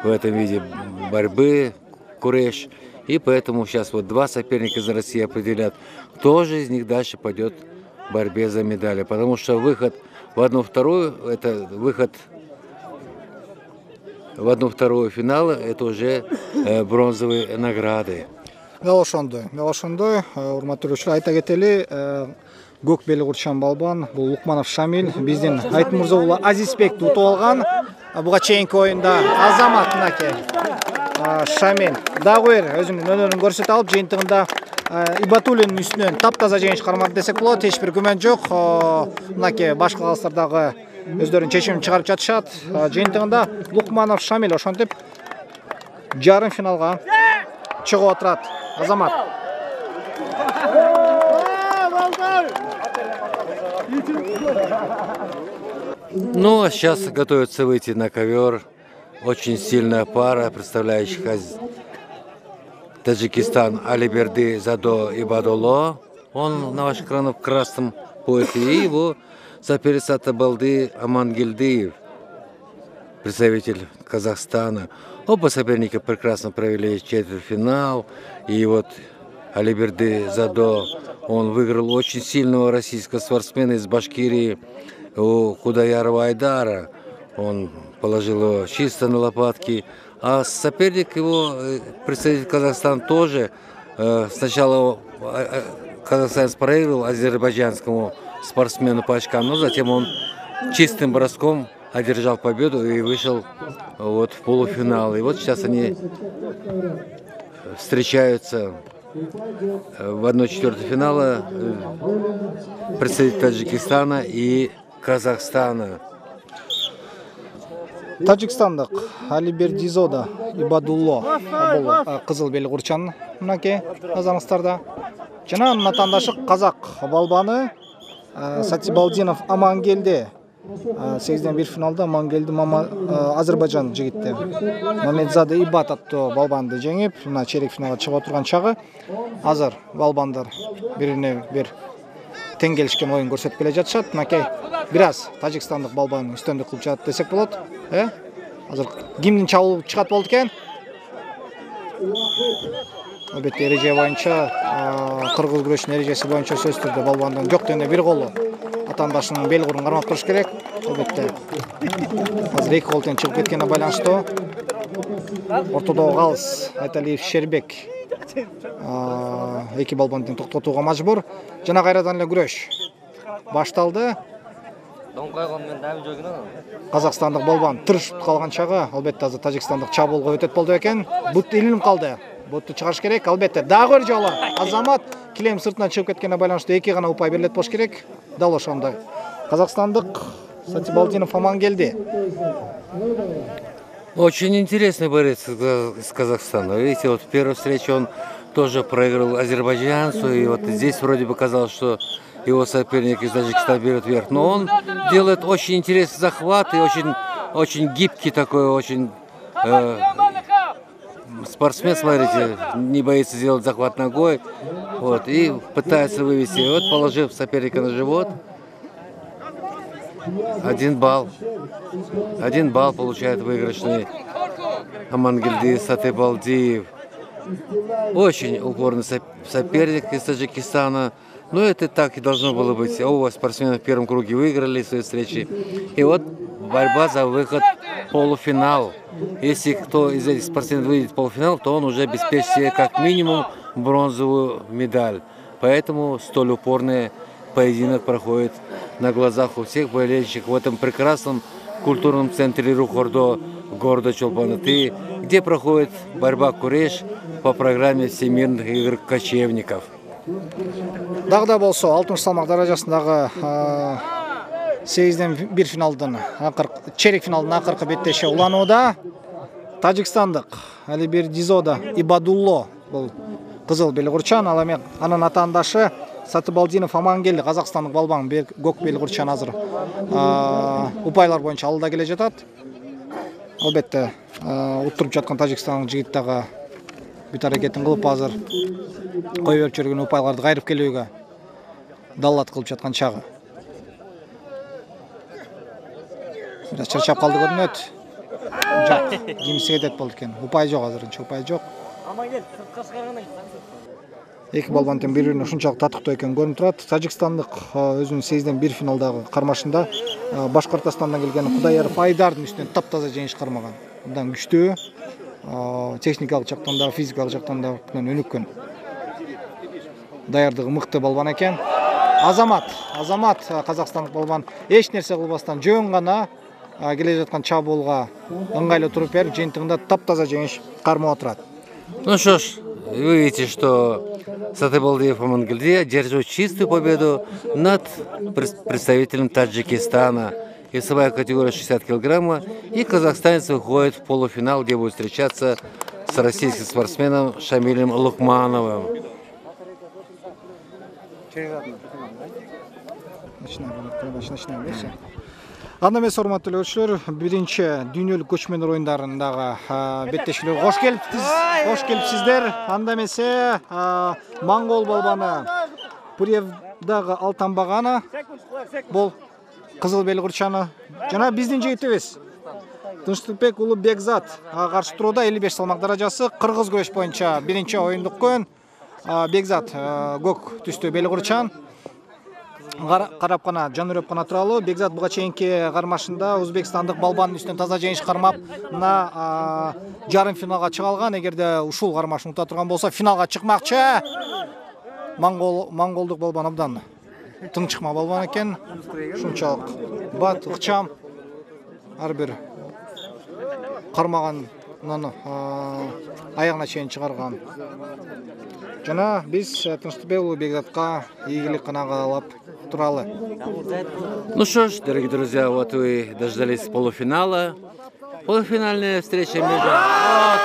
в этом виде борьбы, куреш. И поэтому сейчас вот два соперника из России определят, кто же из них дальше пойдет в борьбе за медали. Потому что выход в 1-2, это выход в 1-2 финала, это уже бронзовые награды. Дал ошондой, урматтуу көрүүчүлөр, айта кетели, көк белгурчан балбан, бул Лукманов Шамиль, биздин Айтмурза уулу Азизбекти утуп алган. Буга чейинки оюнда Азамат мынакей Шамиль дагы бир өзүнүн өнөрүн көрсөтүп алып, жыйынтыгында Ибатулинин үстүнөн таптаза жеңиш кармады десек болот. Эч бир күмөн жок. Мынакей башка калыстар дагы өздөрүнүн чечимин чыгарып жатышат. Жыйынтыгында Лукманов Шамиль ошентип жарым финалга чыгып отурат. Азамат. Ну, а сейчас готовится выйти на ковер очень сильная пара, представляющая Таджикистан Алиберди Задо Ибадулло. Он на ваших экранах в красном поясе. И его соперник Атабалды Амангельдиев, представитель Казахстана. Оба соперника прекрасно провели четвертьфинал. И вот Алиберди Задо, он выиграл очень сильного российского спортсмена из Башкирии, у Кудаярова Айдара. Он положил его чисто на лопатки. А соперник его, представитель Казахстана, тоже сначала казахстанец проиграл азербайджанскому спортсмену по очкам, но затем он чистым броском одержал победу и вышел вот в полуфинал. И вот сейчас они встречаются в 1/4 финала, представитель Таджикистана и Казахстана. Таджикстандык Алибердизода Ибадулло бул кызыл белгурчан мынакей назарыңыздарда. Жана анын атаандашы казак балбаны Сатибалдинов Амангелди 8-1 финалда Амангелди Азербайджан жигиттер Мамедзада Ибат аттуу балбанды жеңип, мына чейрек финалга чыгып отурган чагы. Азыр балбандар бирине бир тең келишкен оюн көрсөтүп келе жатышат. Мынакей бир аз тажикстандык балбан үстөндүк кылып жатат десек болот. Азыр кимдин чабуулу чыгат болду экен? Албетте эреже боюнча кыргыз күрөшүнүн эрежеси боюнча сөзсүз түрдө балбандын жок дегенде бир колу атаандашынын бел курун кармап туруш керек. Албетте азыр 2 кол тең чыгып кеткенине байланыштуу ортодогу калыс Айталиев Шербек 2 балбан тең токтотууга мажбур. Жана кайрадан эле күрөш башталды. Казакстандык балбан тырышып калган чагы албетте азыр тажикстандык чабуулга өтөт болду экен. Бут илинип калды. Бутты чыгарыш керек. Албетте дагы бир жолу Азамат килем сыртынан чыгып кеткенине байланыштуу 2 гана упай берилет болуш керек. Дал ошондой. Казакстандык Сатибалдинов аман келди. Очень интересный борец из Казахстана. Видите, вот в первой встрече он тоже проиграл азербайджанцу, и вот здесь вроде бы казалось, что его соперник из Таджикистана берет вверх. Но он делает очень интересный захват и очень гибкий такой, очень спортсмен, смотрите, не боится сделать захват ногой, вот, и пытается вывести. Вот, положив соперника на живот, 1 балл. 1 балл получает выигрышный Амангельди Сатыбалдиев. Очень упорный соперник из Таджикистана. Но это так и должно было быть. Оба спортсмена в первом круге выиграли свои встречи. И вот борьба за выход в полуфинал. Если кто из этих спортсменов выйдет в полуфинал, то он уже обеспечит себе как минимум бронзовую медаль. Поэтому столь упорный поединок проходит на глазах у всех болельщиков в этом прекрасном культурном центре Рухордо города Чолпан-Аты, где проходит борьба куреш по программе Всемирных игр кочевников. Дагы да болсо 6 салмак даражасындагы 8ден 1 финалдын чейрек финалдын акыркы беттеши уланууда. Тажикстандык Алибер Дизода Ибадулло бул кызыл белгурчан, ал эми анын атаандашы Сатыбалдинов аман келди. Казакстандык балбан көк белгурчан азыр упайлар боюнча алда келе жатат. Албетте уттуруп жаткан Тажикстандык жигит дагы бүт аракетин кылып азыр кой берип жүргөн упайларды кайрып келүүгө даллат кылып жаткан чагы. Бираз чарчап калды көрүнөт. Жок, кимсиге дет болду экен. Упай жок азырынча, упай жок. 2 балбан тең бири-бирине ушунчалык татыктуу экен көрүнүп турат. Тажикстандык өзүнүн 8ден 1 финалдагы кармашында Башкортостандан келген Кудайяров Айдардын үстүнөн таптаза жеңиш кармаган. Мындан күчтүү, техникалык жактан да, физикалык жактан да өнүккөн. Даярдыгы мыкты балбан экен. Азамат казакстандык балбан эч нерсе кылбастан жөн гана келе жаткан чабуулга ыңгайлуу туруп берип, жыйынтыгында таптаза жеңиш кармап отурат. Ну что ж, вы видите, что Сатыбалдиев Амангельди одерживает чистую победу над представителем Таджикистана. Весовая категория 60 килограмма. И казахстанец выходит в полуфинал, где будет встречаться с российским спортсменом Шамилем Лукмановым. Анда эмес урматтуу көрүүчүлөр, биринчи дүйнөлүк көчмөндөр оюндарындагы беттешилер кош келипсиздер. Анда эмесе монгол балбаны Пуревдагы Алтанбаганы бул кызыл белгурчаны жана биздин жигитибиз Тынчтыкбек уулу Бекзат каршы турууда 55 салмак даражасы кыргыз күрөш боюнча биринчи оюндук көөн. Бекзат көк түстүү белгурчан. Карап гана жан үрөп гана туралуу. Бекзат буга чейинки кармашында Өзбекстандык балбанын үстүнөн таза жеңиш кармап, мына жарым финалга чыга алган. Эгерде ушул кармашын ута турган болсо, финалга чыкмакчы. Монголдук балбан абдан тың чыкма балбан экен. Ушунчалык бат, ыкчам ар бир кармаганын аягына чейин чыгарган. Жана биз Тынчтыкбек уулу Бекзатка ийгилик гана каалап туралы. Ну что ж, дорогие друзья, вот вы дождались полуфинала. Полуфинальная встреча между... Вот,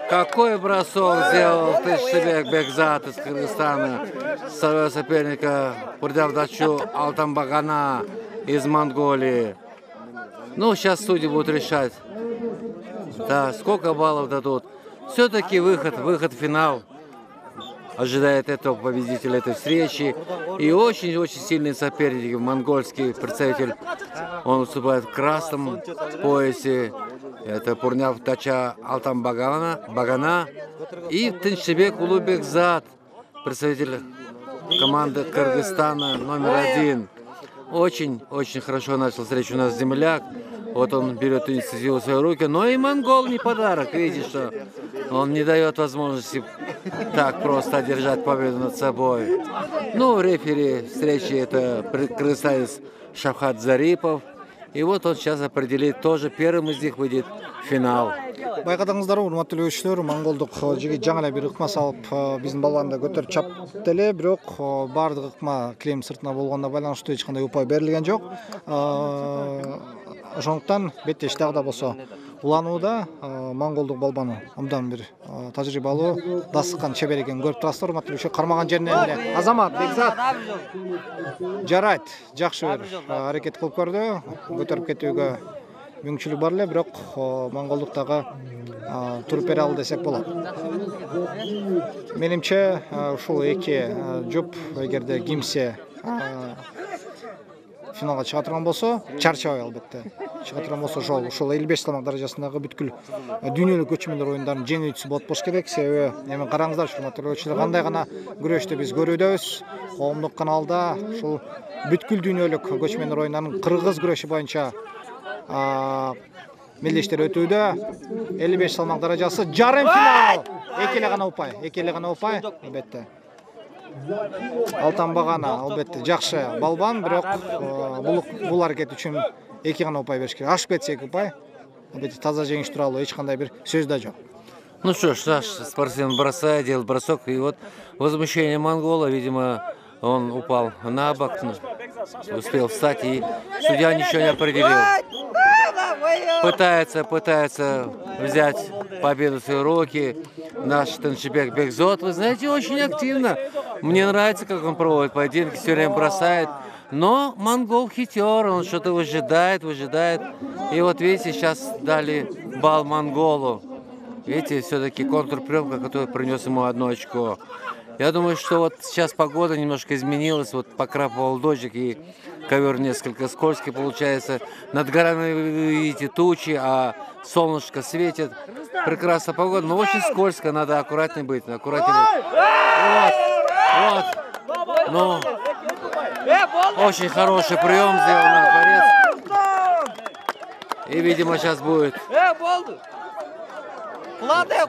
какой бросок сделал Тынчтыкбек Бекзат из Кыргызстана. Своего соперника Пурдавдачу Алтанбагана из Монголии. Ну, сейчас судьи будут решать, да, сколько баллов дадут. Все-таки выход в финал ожидает этого победителя этой встречи. И очень-очень сильный соперник, монгольский представитель. Он выступает в красном поясе. Это Пурняв Тача Алтан Багана и Тынчыбек Улубекзат, представитель команды Кыргызстана №1. Очень хорошо начал встречу у нас земляк. Вот он берет инициативу в свои руки. Но и монгол не подарок. Видите, что он не дает возможности так просто одержать победу над собой. Ну, рефери встречи это кыргызстанец Шавхат Зарипов. И вот он сейчас определит тоже. Первым из них выйдет в финал. Байкадыңыздар, урматтуу көрүүчүлөр, монголдук жигит жаңы эле бир ыкма салып биздин балбанды көтөрүп чапты эле, бирок баардык ыкма килем сыртына болгондо байланыштуу эч кандай упай берилген жок. Ошондуктан беттеш дагы да болсо уланууда монголдук балбаны абдан бир тажрыйбалуу, дастыккан чебер экенин көрүп турасыздар, урматтуу көрүүчүлөр. Кармаган жеринен эле Азамат Бекзат жарайт, жакшы бир аракет кылып көрдү, көтөрүп кетүүгө мүмкүнчүлүк бар эле, бирок монголдуктагы туруп бере алды десек болот. Менимче ушул эки жұп эгерде кимсе финалга чыга турган болсо, чарчабай албетте чыга турган болсо, ошол 55 салмак даражасындагы бүткүл дүйнөлүк көчмөндөр оюндарынын жеңүүчүсү болуп болуш керек. Себеби эми караңыздар, урматтуу көрүүчүлөр, кандай гана күрөштү биз көрүүдөбүз. Коомдук каналда ушул бүткүл дүйнөлүк көчмөндөр оюндарынын кыргыз күрөшү боюнча мелдештер өтүүдө. 55 салмак даражасы жарым финал. Эки эле гана упай, албетте. Алтан Багана албетте жакшы балбан, бирок бул аракет үчүн эки гана упай бериш керек. Ашып кетсе эки упай, албетте таза жеңиш тууралуу эч кандай бир сөз да жок. Ну что ж, наш спортсмен бросает, делает бросок, и вот возмущение монгола, видимо, он упал на бок, успел встать, и судья ничего не определил. Пытается взять победу в свои руки наш Тынчыбек Бекзат. Вы знаете, очень активно. Мне нравится, как он проводит поединки, все время бросает. Но монгол хитер, он что-то выжидает. И вот видите, сейчас дали балл монголу. Видите, все-таки контрприемка, который принес ему 1 очко. Я думаю, что вот сейчас погода немножко изменилась, вот покрапывал дождик, и ковер несколько скользкий получается. Над горами вы видите тучи, а солнышко светит. Прекрасная погода, но очень скользко, надо аккуратнее быть. Вот. Ну, очень хороший прием сделал наш борец. И, видимо, сейчас будет.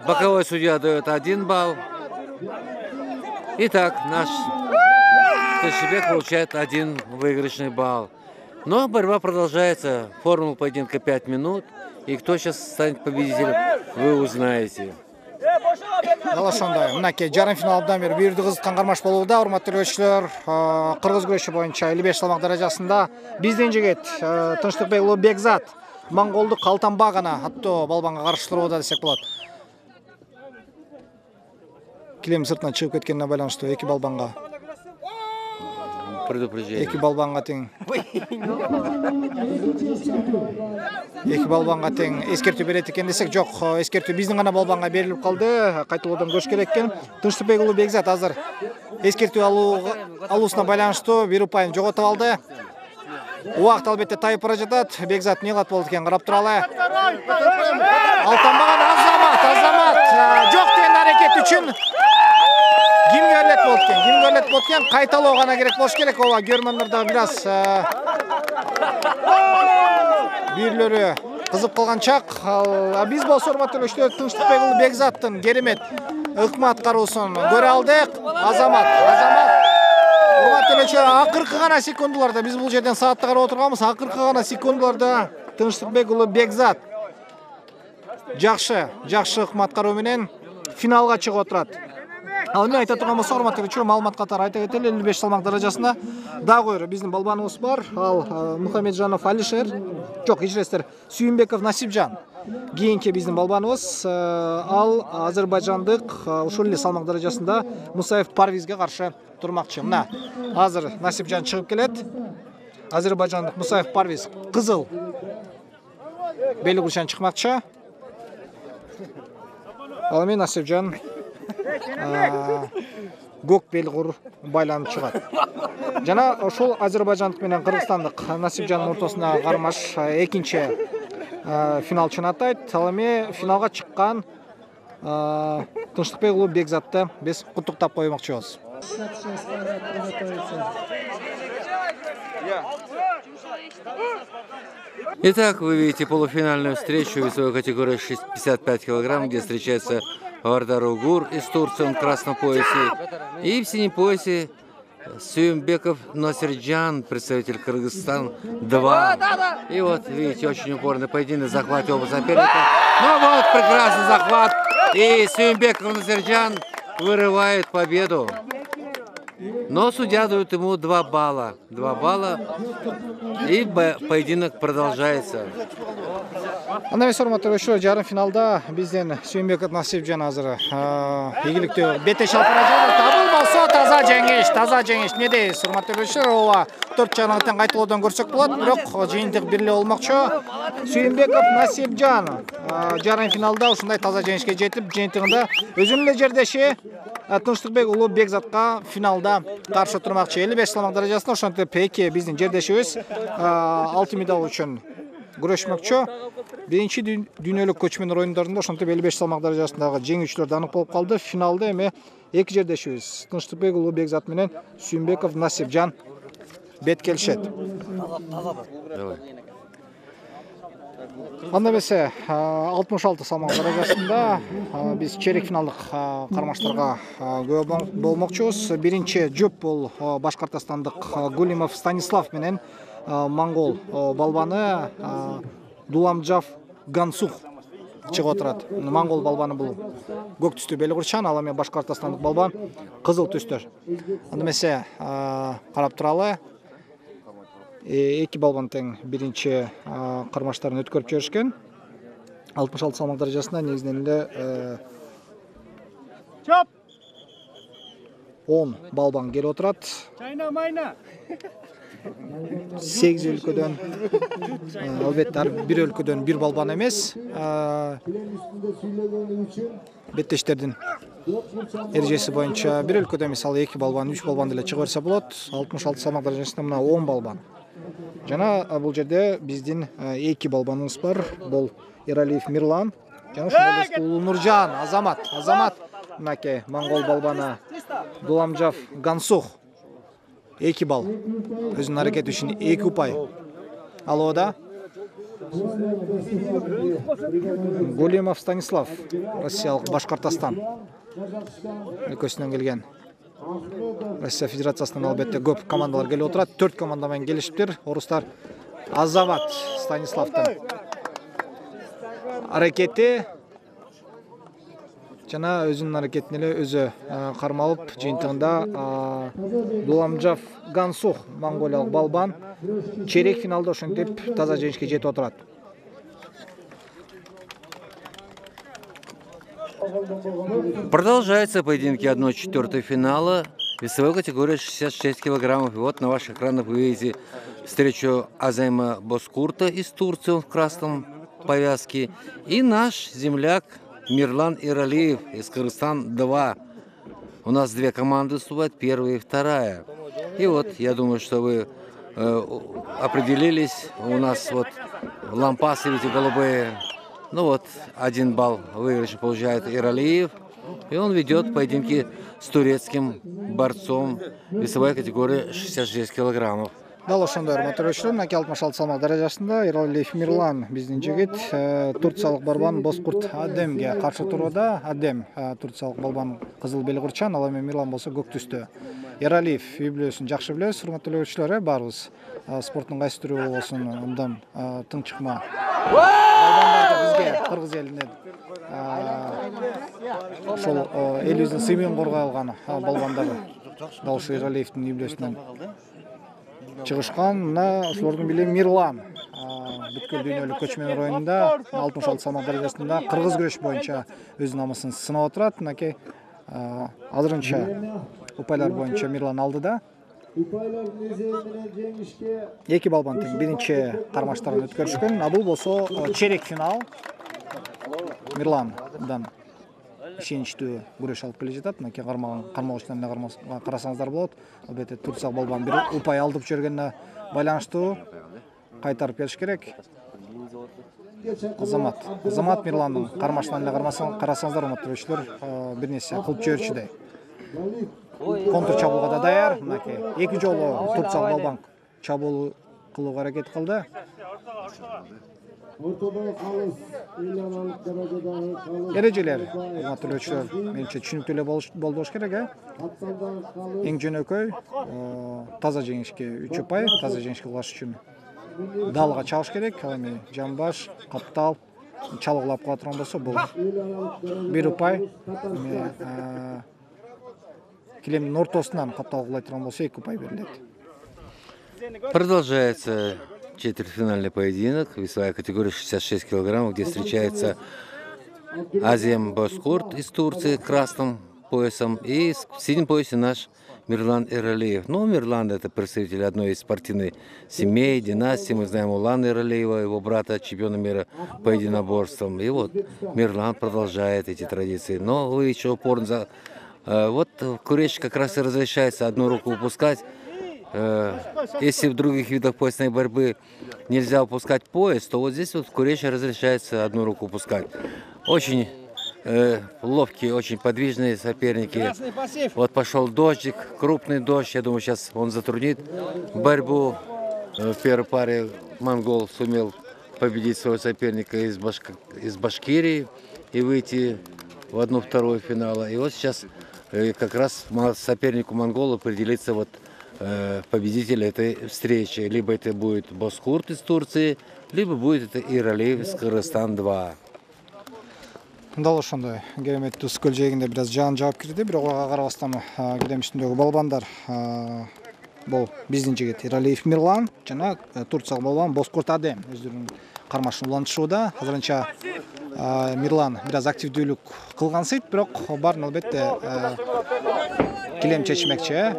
Боковой судья дает 1 балл. Итак, наш Тынчыбек получает 1 выигрышный балл. Но борьба продолжается. Формула поединка 5 минут. И кто сейчас станет победителем, вы узнаете. Дал ошондой. Мынакей жарым финал абдан бир бийирдүү кызыктан кармаш болууда, урматтуу көрүүчүлөр. Кыргыз күрөшү боюнча 55 салмак даражасында биздин жигит Тынчтыкбек Улубекзат монголдук Алтан Багана аттуу балбанга каршы турууда десек болот. Килем сыртынан чыгып кеткенине байланыштуу эки балбанга предупреждение. Эки балбанга тең эскертүү берет экен десек, жок, эскертүү биздин гана балбанга берилип калды. Кайталоодан көрүш керек экен. Тынчтыкбек Улубекзат азыр эскертүү алуусуна байланыштуу бир упайын жоготуп алды. Убакыт албетте тайып бара жатат. Бекзат эмне кылат болот экен, карап туралы. Алтан Багана Азамат жок деген аракет үчүн кимге өрлөт болот экен? Кайталоо гана керек болуш керек. Ооба, көрмөндөрдө бир аз бирлөрү кызып калган чак. Биз болсо, урматтуу көрүүчүлөр, Тынчтыкбек Улубекзаттын керемет ыкма аткаруусун көрө алдык. Азамат урматтуу көрүүчүлөр, акыркы гана секундаларда, биз бул жерден саатты карап отурганбыз, акыркы гана секундаларда Тынчтыкбек Улубекзат жакшы ыкма аткаруу менен финалга чыгып отурат. Ал эми айта турган болсо, урматтуу көрүүчүлөр, маалымат катары айта кетели, 55 салмак даражасында дагы бир биздин балбаныбыз бар. Ал Мухамеджанов Алишер, жок, кечиресиздер, Сүйүнбеков Насипжан. Кийинки биздин балбаныбыз ал азербайжандык ушул эле салмак даражасында Мусаев Парвизге каршы турмакчы. Мына азыр Насипжан чыгып келет. Азербайжандык Мусаев Парвиз кызыл белгичен чыкмакчы. Ал эми Насипжан көк белгур байланып чыгат. Жана ошол азербайжандык менен кыргызстандык Насипжандын ортосундагы кармаш экинчи финалчыны атайт. Ал эми финалга чыккан Тынчтыкбек уулу Бекзатты биз куттуктап коймокчубуз. Итак, вы видите полуфинальную встречу весовой категории 55 килограмм, где встречается Вардар Угур из Турции, он в красном поясе. И в синем поясе Сүйүмбеков Насирджан, представитель Кыргызстана, 2. И вот, видите, очень упорный поединок, захват оба соперника. Ну вот, прекрасный захват. И Сүйүмбеков Насирджан вырывает победу. Но судья дает ему 2 балла. 2 балла. И поединок продолжается. Анда сорматтар ошо жарым финалда бизден Сүйүмбеков Насирджан азыр ийгиликтүү бетеш алып бара жатат. Бул болсо таза жеңиш. Не дейсиз, урматтуу ошо ооба 4 чаңгытан кайталоодан көрсөк болот, бирок жыйынтык бирле болмокчу. Сүйүмбеков Насирджан жарым финалда ушундай таза жеңишке жетип, жыйынтыгында өзүнүн эле жердеши Тынчтыкбек уулу Бекзатка финалда каршы турмакчы. 55 салмак даражасында ошентип эки биздин жердешибиз алтын медаль үчүн күрөшмөкчү. Биринчи дүйнөлүк көчмөн оюндарында ошентип 55 салмак даражасындагы жеңүүчүлөр анык болуп калды. Финалда эми эки жердешибиз Тынчтыкбек уулу Бекзат менен Сүйүмбеков Насирджан бет келишет. Анда эмесе 66 салмак даражасында биз чейрек финалдык кармаштарга күбө болмокчубуз. Биринчи жұп бул Башкортостандык Гулимов Станислав менен монгол балбаны Дуламжав Гансух чыгып отурат. Монгол балбаны бул көк түстүү белгурчан, ал эми Башкортостандык балбан кызыл түстөр. Анда эмесе карап туралы. Эки балбан тең биринчи кармаштарын өткөрүп жиберишкен. 66 салмак даражасында негизинен эле 10 балбан келип отурат. 8 өлкөдөн, албетте бир өлкөдөн бир балбан эмес. Беттештердин эрежеси боюнча бир өлкөдө мисалы 2 балбан, 3 балбан деле чыга берсе болот. 66 салмак даражасында мына 10 балбан. Жана бул жерде биздин 2 балбаныбыз бар. Бул Эралиев Мирлан, жана ошондой эле Нуржан, Азамат, мынакей монгол балбаны Дуламжав Гансух 2 балл. Өзүнүн аракети үчүн 2 упай. Алоода Гулимов Станислав, Россиялык Башкортостан өлкөсүнөн келген. Россия Федерациясынан албетте көп командалар келип отурат. 4 команда менен келишиптир. Орустар Азамат Станиславдын аракети жана өзүнүн аракетин эле өзү кармалып, жыйынтыгында Дуламжав Гансух монголиялык балбан чейрек финалда ошентип таза жеңишке жетип отурат. Продолжаются поединки 1/4 финала весовой категории 66 килограммов. И вот на ваших экранах вы видите встречу Азема Боскурта из Турции, он в красном повязке, и наш земляк Мирлан Иралиев из Кыргызстана, 2. У нас 2 команды выступают, первая и вторая. И вот я думаю, что вы определились. У нас вот лампасы, видите, голубые. Ну вот, 1 балл выигрыша получает Иралиев. И он ведет поединки с турецким борцом весовой категории 66 килограммов. Дал ошондой урматтуу, мына 66 салмак даражасында Эралиев Мирлан биздин жигит турциялык балбан Боскурт Адемге каршы туруда. Адем турциялык балбан кызыл белгурчан, ал эми Мирлан болсо көк түстө. Эралиев үй бүлөсүн жакшы билебиз, урматтуу көрүүчүлөр, баарыбыз спорттун кайсы түрү болсун, мындан тың чыкма. Балбандарды бизге Кыргыз элинен ошол элибиздин сыймын коргой алган балбандар дал ушу Эралиевдин үй бүлөсүнөн чыгышкан. Мына ошолордун бири Мирлан бүткүл дүйнөлүк көчмөн оюнунда 66 салмак даражасында кыргыз күрөш боюнча өз намысын сынап отурат. Мынакей азырынча упайлар боюнча Мирлан алдыда. 2 балбан тең биринчи кармаштарын өткөрүшкөн. Бул болсо чейрек финал. Мирландан ишеничтүү күрөш алып келе жатат. Мынакей кармалгычтарына карасаңыздар болот. Албетте турциялык балбан бир упай алдып жүргөнүнө байланыштуу кайтарып бериш керек. Азамат Мирландын кармашынан карасаңыздар, урматтуу көрүүчүлөр, бир нерсе кылып жиберчүдөй. Контр чабуулга да даяр. Мынакей эки жолу Турциялык балбан чабуул кылууга аракет кылды. Эрежелер, урматтуу көрүүчүлөр, менимче түшүнүктүү эле болуш керек, Эң жөнөкөй таза жеңишке 3 упай, таза жеңишке улаш үчүн далга чабыш керек. Ал эми жамбаш, каптал чалгылап кала турган болсо, бул 1 упай. Килемдин ортосунан каптал кулай турган болсо 2 упай берилет. Продолжается четвертьфинальный поединок, весовая категория 66 килограммов, где встречается Азем Бозкурт из Турции красным поясом и в синем поясе наш Мирлан Эралиев. Ну, Мирлан — это представитель одной из спортивной семей, династии. Мы знаем Улана Эралиева, его брата, чемпиона мира по единоборствам. И вот Мирлан продолжает эти традиции. Но вы еще упорно вот в курещи как раз и разрешается одну руку выпускать. Если в других видах поясной борьбы нельзя упускать пояс, то вот здесь вот в курещи разрешается одну руку упускать. Очень ловкие, очень подвижные соперники. Вот пошел дождик, крупный дождь. Я думаю, сейчас он затруднит борьбу. В первой паре монгол сумел победить своего соперника из Башкирии и выйти в 1/2 финала. И вот сейчас как раз сопернику монголу определится вот победитель этой встречи. Либо это будет Бозкурт из Турции, либо будет это Эралиев из Кыргызстан-2. Дал ошондой кереметтүү скөл жээгинде бир аз жаан жаап кирди, бирок ага карабастан килем үстүндөгү балбандар бул биздин жигит Эралиев Мирлан жана турциялык балбан Бозкурт Адем өздөрүнүн кармашын улантышууда. Азырынча Мирлан бир аз активдүүлүк кылган сыйт, бирок баарын албетте килем чечмекчи.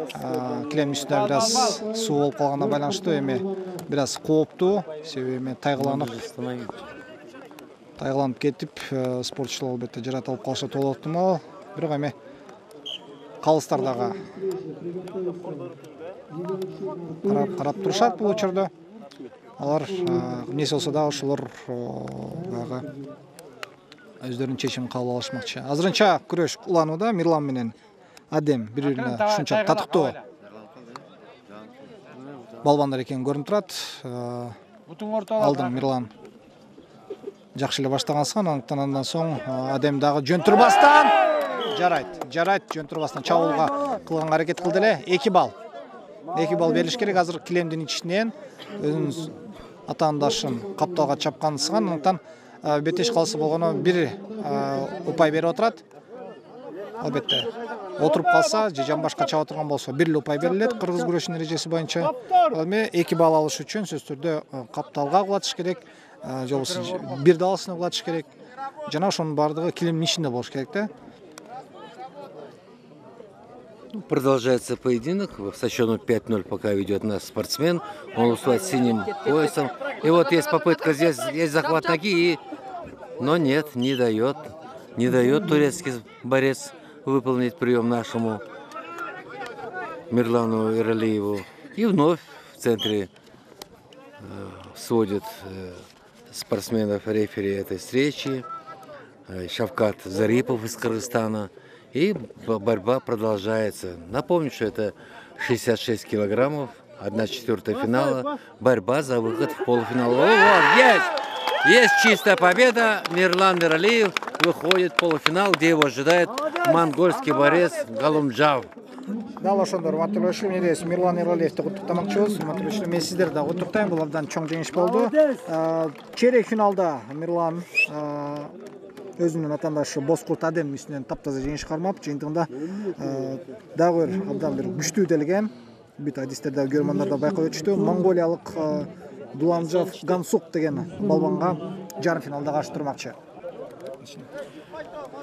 Килемдин үстүндө бир аз суу болуп калганына байланыштуу эми бир аз кооптуу, себеби эми тайгаланып кетип, спортчулар албетте жаратылып калышы толук ыктымал. Бирок эми калыстар дагы карап турушат бул учурда. Алар эмнеси болсо дагы ошолор дагы өздөрүнүн чечимин кабыл алышмакчы. Азырынча күрөш уланууда. Мирлан менен Адем бири-бирине ушунчалык татыктуу балбандар экени көрүнүп турат. Алдын Мирлан жакшы эле баштагансыган, андан соң Адем дагы жөн турбастан жарайт, жөн турбастан чабуулга кылганга аракет кылды эле. 2 балл берилиш керек. Азыр килемдин ичинен өзүнүн атаандашын капталга чапкансыган, андыктан бетеш калысы болгону 1 упай берип отурат. Албетте отуруп калса же жамбашка чаба турган болсо 1 упай берилет кыргыз күрөшүнүн эрежеси боюнча. Эми 2 балл алыш үчүн сөзсүз түрдө капталга кулатыш керек, же болбосо 1 даласына кулатыш керек. Жана ошонун бардыгы килемдин ичинде болуш керек да. Продолжается поединок. Со счетом 5-0 пока ведет наш спортсмен. Он выступает синим поясом. И вот есть попытка, здесь есть захват ноги, но нет, не дает турецкий борец выполнить прием нашему Мирлану Эралиеву. И вновь в центре сводит спортсменов рефери этой встречи Шавкат Зарипов из Кыргызстана. И борьба продолжается. Напомню, что это 66 килограммов, 1/4 финала. Борьба за выход в полуфинал. Вот, есть чистая победа. Мирлан Эралиев выходит в полуфинал, где его ожидает монгольский борец Галумджав. Дал ошондор, урматтуу көрүүчүлөр, Мирлан Эралиевди куттуктамакчыбыз. Урматтуу көрүүчүлөр, мен сиздерди дагы куттуктайм. Бул абдан чоң жеңиш болду. Чейрек финалда Мирлан өзүнүн атаандашы Бозкурт Адем үстүнөн таптаза жеңиш кармап, жыйынтыгында дагы бир абдан бир күчтүү делген. Бүт адистерде көрөрмандар байкап өтүштү. Монголиялык Дуламжав Гансук деген балбанга жарым финалда каршы турмакчы.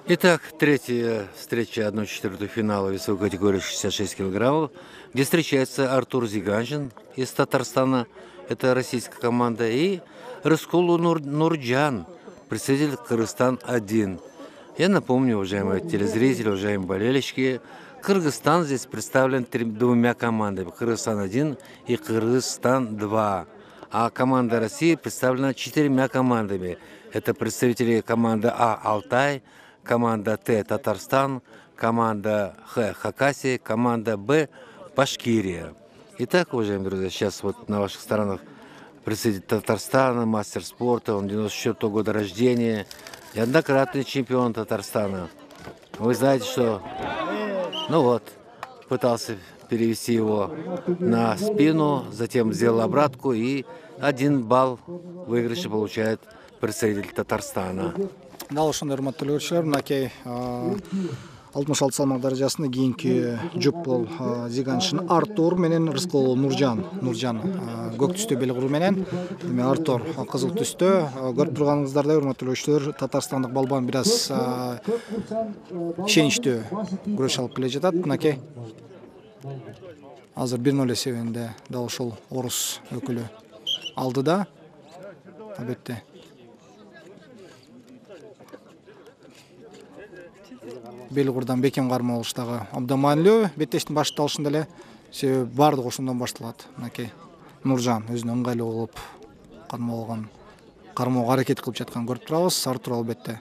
Итак, третья встреча 1/4 финала весовой категории 66 килограммов, где встречается Артур Зиганжин из Татарстана, это российская команда, и Рыскулу Нурджан, представитель Кыргызстан-1. Я напомню, уважаемые телезрители, уважаемые болельщики, Кыргызстан здесь представлен 2 командами, Кыргызстан-1 и Кыргызстан-2. А команда России представлена 4 командами. Это представители команды А «Алтай», команда Т «Татарстан», команда Х «Хакасия», команда Б «Башкирия». Итак, уважаемые друзья, сейчас вот на ваших сторонах представитель Татарстана, мастер спорта, он 94-го года рождения, неоднократный чемпион Татарстана. Вы знаете, что, ну вот, пытался перевести его на спину, затем сделал обратку, и 1 балл выигрыша получает представитель Татарстана. Дал ошондой урматтуу көрүүчүлөр, мынакей 66 салмак даражасында кийинки жұп бул Зиганшин Артур менен Рыскул Нуржан көк түстө белгуру менен, эми Артур кызыл түстө. Көрүп турганыңыздардай, урматтуу көрүүчүлөр, татарстандык балбан бир аз ишеничтүү күрөш алып келе жатат. Мынакей азыр 1-0 эсебинде дал ушул орус өкүлү алдыда. Албетте Белгурдан бекем кармоо алыштагы абдан маанилүү. Беттештин башталышында эле себеби баардык ошондон башталат. Мынакей Нуржан өзүнө ыңгайлуу кылып кармоого аракет кылып жаткан көрүп турабыз. Артур албетте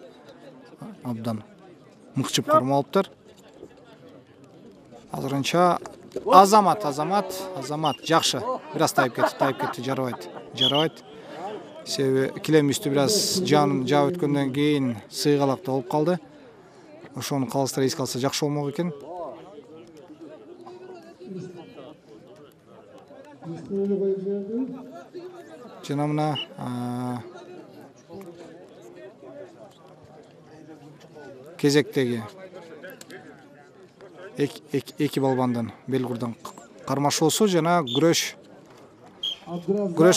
абдан мыкчып кармоо алыптыр. Азырынча Азамат жакшы. Бир аз тайып кетти, жарабайт. Себеби килем үстү бир аз жаап өткөндөн кийин сыйгалакта болуп калды. Ошону калыстыра эске алса жакшы болмок экен. Жана мына кезектеги эки балбандын Белгурдан кармашуусу жана күрөш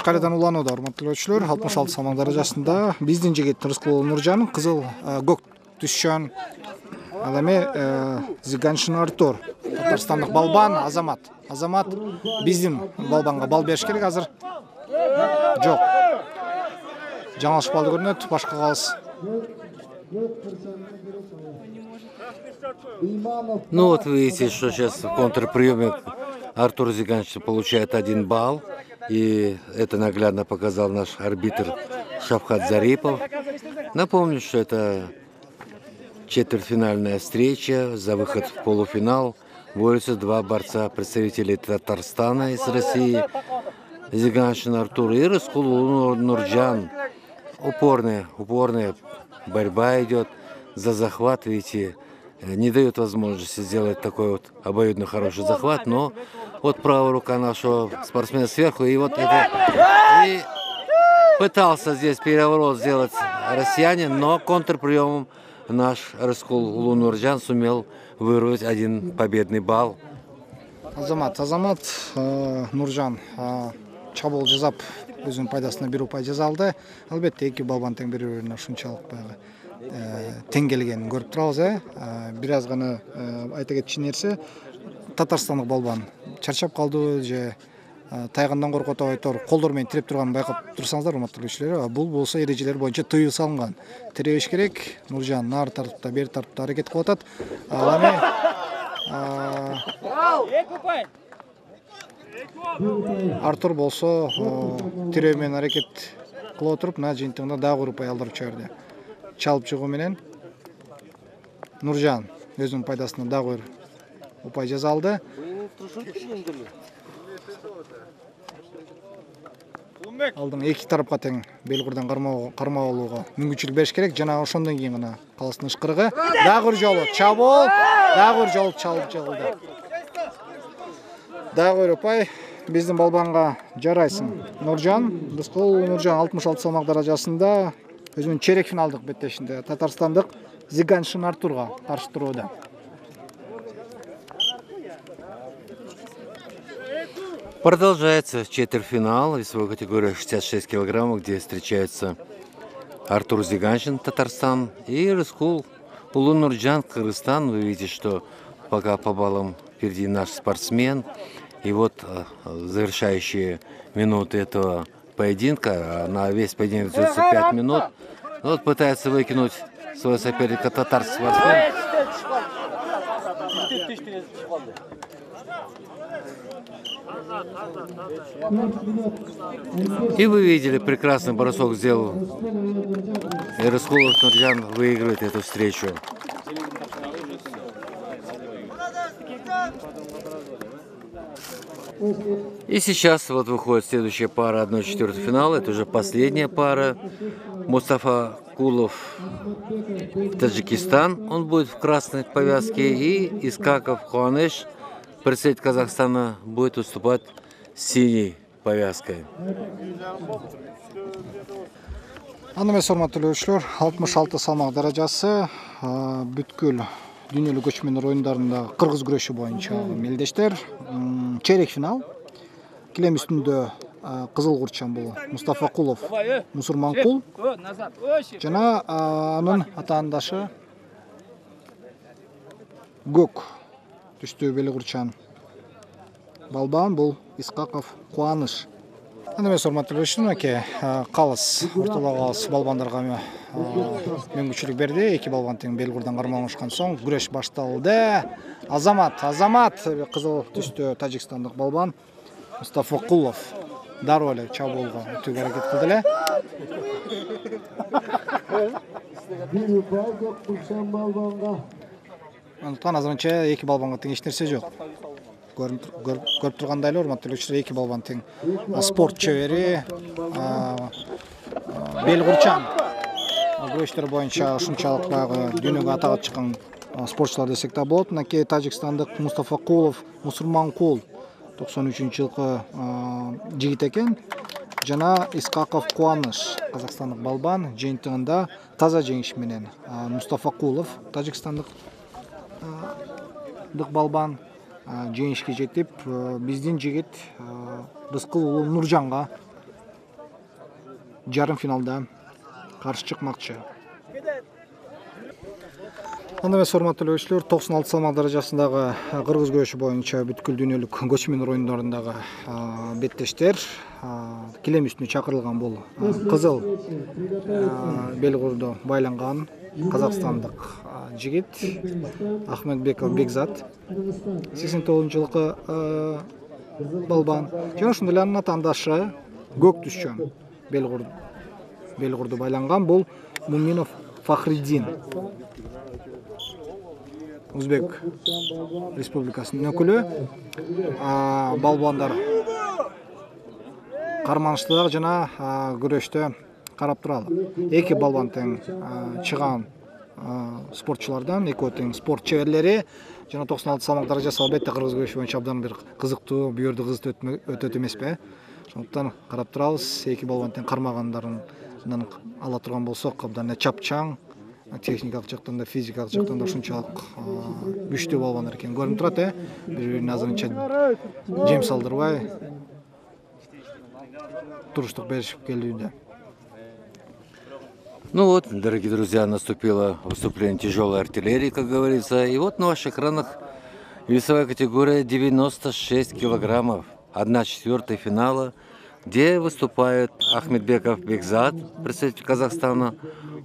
кайрадан уланууда, урматтуу көрүүчүлөр. 66 салмак даражасында биздин жигит Рыскул Нуржан кызыл көк түшчөн. Ал эми Зиганшин Артур, татарстандык балбан Азамат биздин балбанга бал бериш керек азыр. Жок. Жаңылыш балды көрүнөт, башка калыс. Ну вот видите, что сейчас в контрприеме Артур Зиганшин получает 1 балл. И это наглядно показал наш арбитр Шавхат Зарипов. Напомню, что это четвертьфинальная встреча. За выход в полуфинал борются 2 борца, представителей Татарстана из России, Зиганшин Артур и Рыскул Нуржан. Упорная борьба идет за захват. Видите, не дает возможности сделать такой вот обоюдно хороший захват, но вот правая рука нашего спортсмена сверху, и вот это... И пытался здесь переворот сделать россиянин, но контрприемом наш Рыскул Нуржан сумел вырвать 1 победный балл. Азамат Нуржан чабуул жасап өзүнүн пайдасына 1 упай жаза алды. Албетте эки балбан тең бири-бирине ушунчалык баягы тең келгенин көрүп турабыз. Бир аз гана айта кетчү нерсе, татарстандык балбан чарчап калдыбы же тайгандан коркуп атабайтыр, колдор менен тиреп турганын байкап турсаңыздар, урматтуу көрүүчүлөр, бул болсо эрежелер боюнча тыюу салынган. Тиребеш керек. Нуржан нары тартыпта, бери тартыпта аракет кылып атат. Ал эми Артур болсо тирөө менен аракет кылып отуруп, мына жыйынтыгында дагы 1 упай алдырып жиберди. Чалып чыгуу менен Нуржан өзүнүн пайдасына дагы 1 упай жаза алды. Алдың эки тарапка тең Белгурдан кармоо алууга мүмкүнчүлүк бериш керек. Жана ошондон кийин гана калыстын ышкырыгы. Дагы 1 жолу чабуул, дагы 1 жолу чалып жыгылды. Дагы 1 упай биздин балбанга жарайсың. Рыскул Нуржан 66 салмак даражасында өзүнүн чейрек финалдык беттешинде татарстандык Зиганшин Артурга каршы турууда. Продолжается четвертьфинал весовой категории 66 килограммов, где встречаются Артур Зиганшин, Татарстан, и Рыскул Нуржан, Кыргызстан. Вы видите, что пока по баллам впереди наш спортсмен. И вот завершающие минуты этого поединка, на весь поединок идется 5 минут. Вот пытается выкинуть своего соперника татарский спортсмен. И вы видели, прекрасный бросок сделал. И Раскулов Нурджан выигрывает эту встречу. И сейчас вот выходит следующая пара 1/4 финала. Это уже последняя пара. Мустафа Кулов, Таджикистан. Он будет в красной повязке. И Искаков Хуанеш, представитель Казахстана, будет выступать с синей повязкой. Анымен урматтуулуучулар, 66 салмак даражасы бүткүл дүйнөлүк көчмөндөр оюндарындагы кыргыз күрөшү боюнча мелдештер. Чейрек финал. Килем үстүндө кызыл курчан бул Мустафа Кулов, Мусурманкул жана анын атаандашы көк түстүү бели курчан балбан бул Искаков Кубаныш. Анымен урматтуулуучулар, калыс ортоло калыс балбандарга мүмкүнчүлүк берди. Эки балбан тең бел курдан кармалашкан соң күрөш башталды. Азамат кызыл түстүү тажикстандык балбан Мустафа Кулов дароо эле чабуулга өтүүгө аракет кылды эле. Антан азырынча эки балбанга тең эч нерсе жок. Көрүп тургандай эле урматтуулуучулар, эки балбан тең спорт чебери, бел курчан күрөштөр боюнча ушунчалык баягы дүйнөгө атага чыккан спортчулар десек да болот. Мынакей тажикстандык Мустафа Кулов, Мусурманкул 93-жылкы жигит экен. Жана Искаков Кубаныш, казакстандык балбан, жыйынтыгында таза жеңиш менен Мустафа Кулов, тажикстандык балбан жеңишке жетип, биздин жигит Рыскул уулу Нуржанга жарым финалда каршы чыкмакчы. Анда урматтуулуучулар, 96 салмак даражасындагы кыргыз күрөшү боюнча бүткүл дүйнөлүк көчмөндөр оюндарындагы беттештер. Килем үстүнө чакырылган бул кызыл бел курду байланган казакстандык жигит Ахмедбеков Бекзат, 89-жылкы балбан. Жана ошондой эле анын атаандашы көк түшчөн бел курду байланган бул Муминов Фахриддин, Өзбек Республикасынын өкүлү. Балбандар карманыштыда жана күрөштө карап туралы. Эки балбан тең чыган спортчулардан, экөө тең спорт чеберлери. Жана 96 салмак даражасы албетте кыргыз күрөшү боюнча абдан бир кызыктуу, бүйүрдү кызыктуу өтөт эмеспи? Ошондуктан карап турабыз. Эки балбан тең кармагандарын ала турган болсок, абдан чапчаң, техникалык жактан да, физикалык жактан да ушунчалык күчтүү балбандар экен көрүнүп турат. Бири-бирине азырынча жем салдырбай туруштук беришип келүүдө. Ну вот, дорогие друзья, наступило выступление тяжелой артиллерии, как говорится. И вот на ваших экранах весовая категория 96 килограммов, 1/4 финала, где выступает Ахмедбеков Бекзат, представитель Казахстана.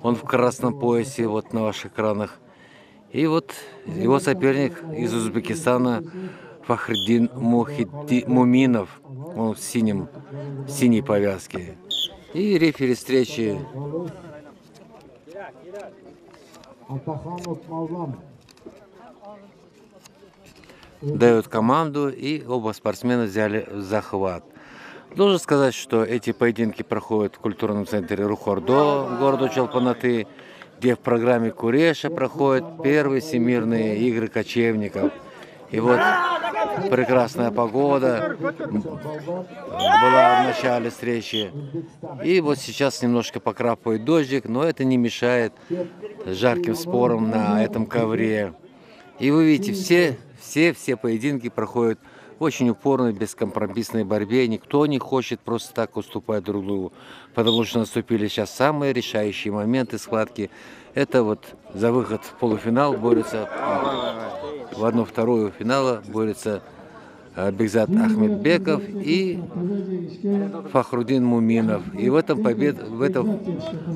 Он в красном поясе, вот на ваших экранах. И вот его соперник из Узбекистана Фахриддин Муминов, он в синей повязке. И рефери встречи дает команду, и оба спортсмена взяли в захват. Должен сказать, что эти поединки проходят в культурном центре Рухордо, города Чолпанаты, где в программе Куреша проходят первые всемирные игры кочевников. И вот прекрасная погода была в начале встречи. И вот сейчас немножко покрапывает дождик, но это не мешает жарким спорам на этом ковре. И вы видите, все поединки проходят в очень упорной, бескомпромиссной борьбе. Никто не хочет просто так уступать друг другу, потому что наступили сейчас самые решающие моменты схватки. Это вот за выход в полуфинал борются, в 1/2 финала борются Бекзат Ахмедбеков и Фахруддин Муминов. И в этом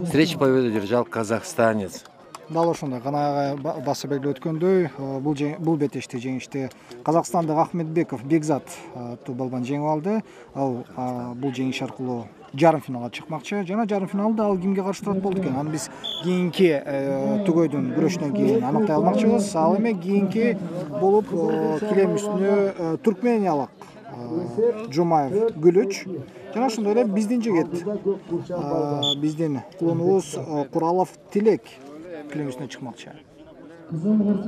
встрече победу держал казахстанец. дал ошондой канага баса белгилеп өткөндөй бул бетешти жеңишти казакстандык Ахметбеков Бекзат аттуу балбан жеңип алды. Ал бул жеңиш аркылуу жарым финалга чыкмакчы. Жана жарым финалда ал кимге каршы турат болду экен? Аны биз кийинки түгөйдүн күрөшүнөн кийин аныктай алмакчыбыз. Ал эми кийинки болуп килем үстүнө туркмениялык Жумаев Гүлүч жана ошондой эле биздин жигит биздин кулунубуз Куралов Тилек килем үстүнө чыкмакчы. Жумаев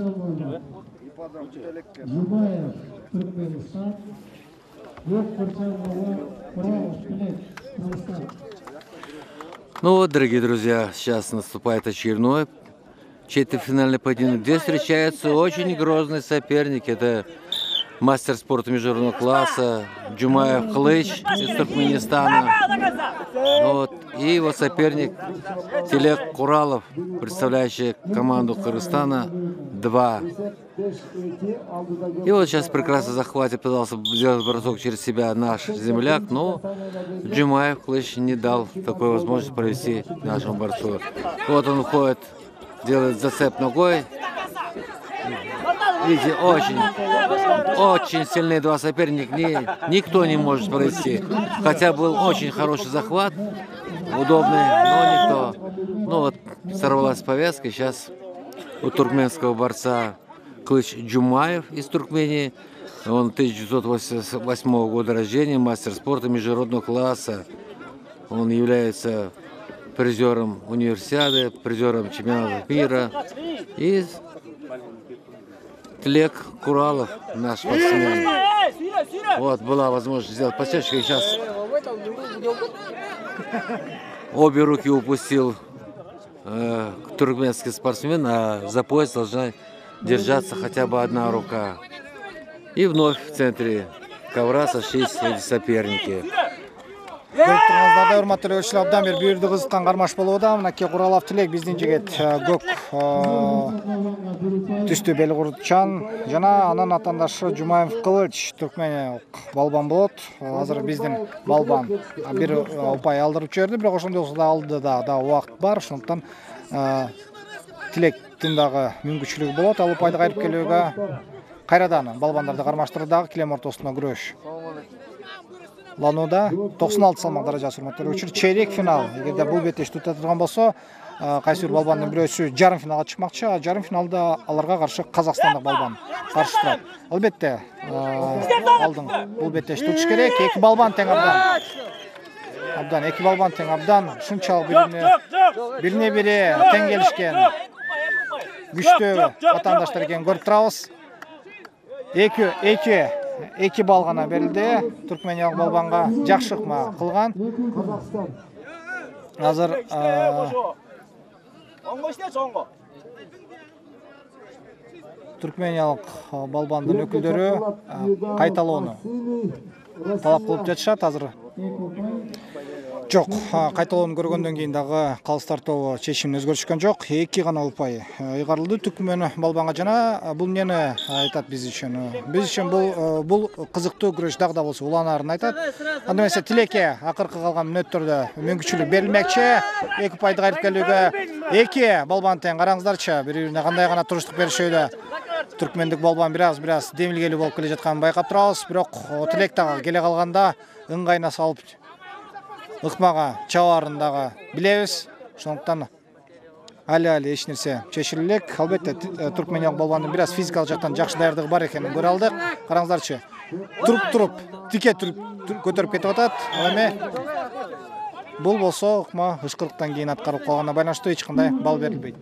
Туркменистан, Ну вот, дорогие друзья, сейчас наступает очередной четвертьфинальный поединок, где встречаются очень грозный соперник. Это мастер спорта международного класса Джумаев Кылыч из Туркменистана. Вот. И его соперник Тилек Куралов, представляющий команду Кыргызстана 2. И вот сейчас прекрасно захвате пытался сделать бросок через себя наш земляк, но Джумаев Кылыч не дал такой возможности провести нашему борцу. Вот он уходит, делает зацеп ногой. Видите, очень сильные два соперника, никто не может провести. Хотя был очень хороший захват, удобный, но никто. Ну вот, сорвалась повязка, сейчас у туркменского борца Кылыч Джумаев из Туркмении. Он 1988 года рождения, мастер спорта международного класса. Он является призером универсиады, призером чемпионата мира. И Тилек Куралов, наш спортсмен. Вот, была возможность сделать подсечку. И сейчас обе руки упустил туркменский спортсмен, а за пояс должна держаться хотя бы одна рука. И вновь в центре ковра сошлись эти соперники. Көрүп турганыңыздардай, урматтуу көрүүчүлөр, абдан бир бүйүрдү кызыккан кармаш болууда. Мынакей Куралов Тилек биздин жигит көк түстүү белгурчан жана анын атаандашы Жумаев Кылыч Туркмениялык балбан болот. Азыр биздин балбан бир упай алдырып жиберди, бирок ошондой болсо да алдыда да убакыт бар. Ошондуктан Тилектин дагы мүмкүнчүлүгү болот. Ал упайды кайрып келүүгө кайрадан балбандарды кармаштырууга килем ортосунда күрөш ланууда 96 салмак даражасы урматтуу көрүүчүлөр. Чейрек финал. Эгерде бул бетешти тута турган болсо, кайсы бир балбандын бирөөсү жарым финалга чыкмакчы, а жарым финалда аларга каршы казакстандык балбан каршы турат. Албетте, алдың бул бетешти тутуш керек. Эки балбан тең абдан, эки балбан тең абдан, ушунчалык бирине бири тең келишкен күчтүү атаандаштар экенин көрүп турабыз. Эки бал гана берилди. Туркмениялык балбанга жакшы ыкма кылган. Азыр Туркмениялык балбандын өкүлдөрү кайталоону талап кылып жатышат. Азыр жок, кайталоону көргөндөн кийин дагы калыстар тобу чечимин өзгөртүшкөн жок. Эки гана упай ыйгарылды Түркмен балбанга жана бул эмнени айтат биз үчүн бул кызыктуу күрөш дагы да болсо уланаарын айтат. Анда эмесе Тилекке акыркы калган мүнөттөрдө мүмкүнчүлүк берилмекчи. Эки упайды кайрып келүүгө эки балбан тең. Караңыздарчы, бири-бирине кандай гана туруштук беришүүдө. Түркмендик балбан бир аз демилгелүү болуп келе жатканын байкап турабыз, бирок Тилек дагы келе калганда ыңгайына салып ыкмага чабаарын дагы билебиз. Ошондуктан али эч нерсе чечиле элек. Албетте туркмениялык балбандын бир аз физикалык жактан жакшы даярдыгы бар экенин көрө алдык. Караңыздарчы, туруп тике көтөрүп кетип атат. Ал эми бул болсо ыкма ышкырыктан кийин аткарылып калганына байланыштуу эч кандай бал берилбейт.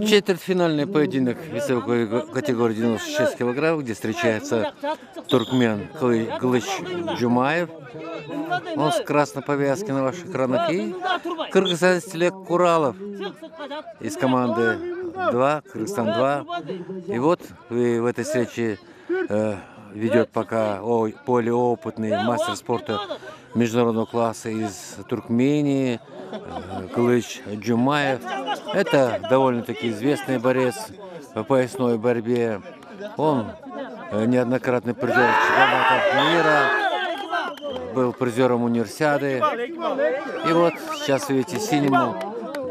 Четвертьфинальный поединок весовой категории 96 килограмм, где встречается туркмен Кылыч Джумаев. Он с красной повязки на ваших экранах. И кыргызстанец Тилек Куралов из команды 2, Кыргызстан 2. И вот в этой встрече ведет пока более опытный мастер спорта международного класса из Туркмении, Кылыч Джумаев. Это довольно-таки известный борец по поясной борьбе. Он неоднократный призер чемпионатов мира, был призером универсиады. И вот сейчас, видите, синему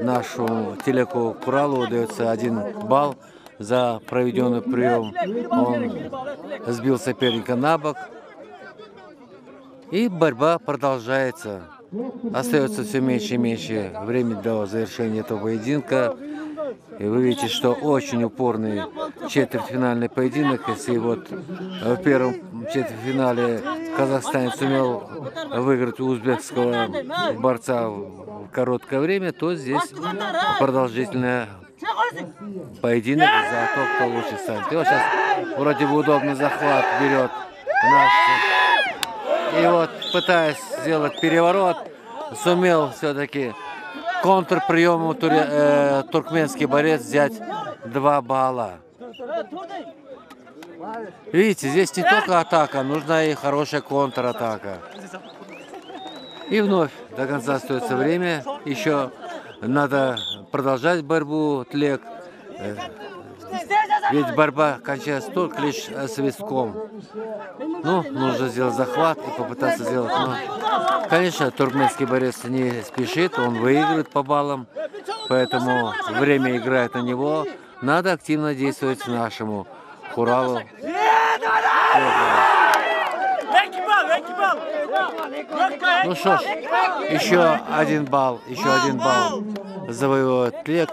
нашему Телеку Куралу дается 1 балл за проведенный прием. Он сбил соперника на бок. И борьба продолжается. Остается все меньше и меньше времени до завершения этого поединка. И вы видите, что очень упорный четвертьфинальный поединок. Если вот в первом четвертьфинале казахстанец сумел выиграть у узбекского борца в короткое время, то здесь продолжительный поединок за то, кто лучше станет. И вот сейчас вроде бы удобный захват берет наш. И вот, пытаясь сделать переворот, сумел все-таки контрприемом туркменский борец взять 2 балла. Видите, здесь не только атака, нужна и хорошая контратака. И вновь до конца остается время. Еще надо продолжать борьбу, Тлек. Ведь борьба кончается только лишь свистком. Ну, нужно сделать захват и попытаться сделать. Но, конечно, туркменский борец не спешит, он выигрывает по баллам, поэтому время играет на него. Надо активно действовать нашему Куралу. Ну что ж, еще 1 балл завоевывает Тлек.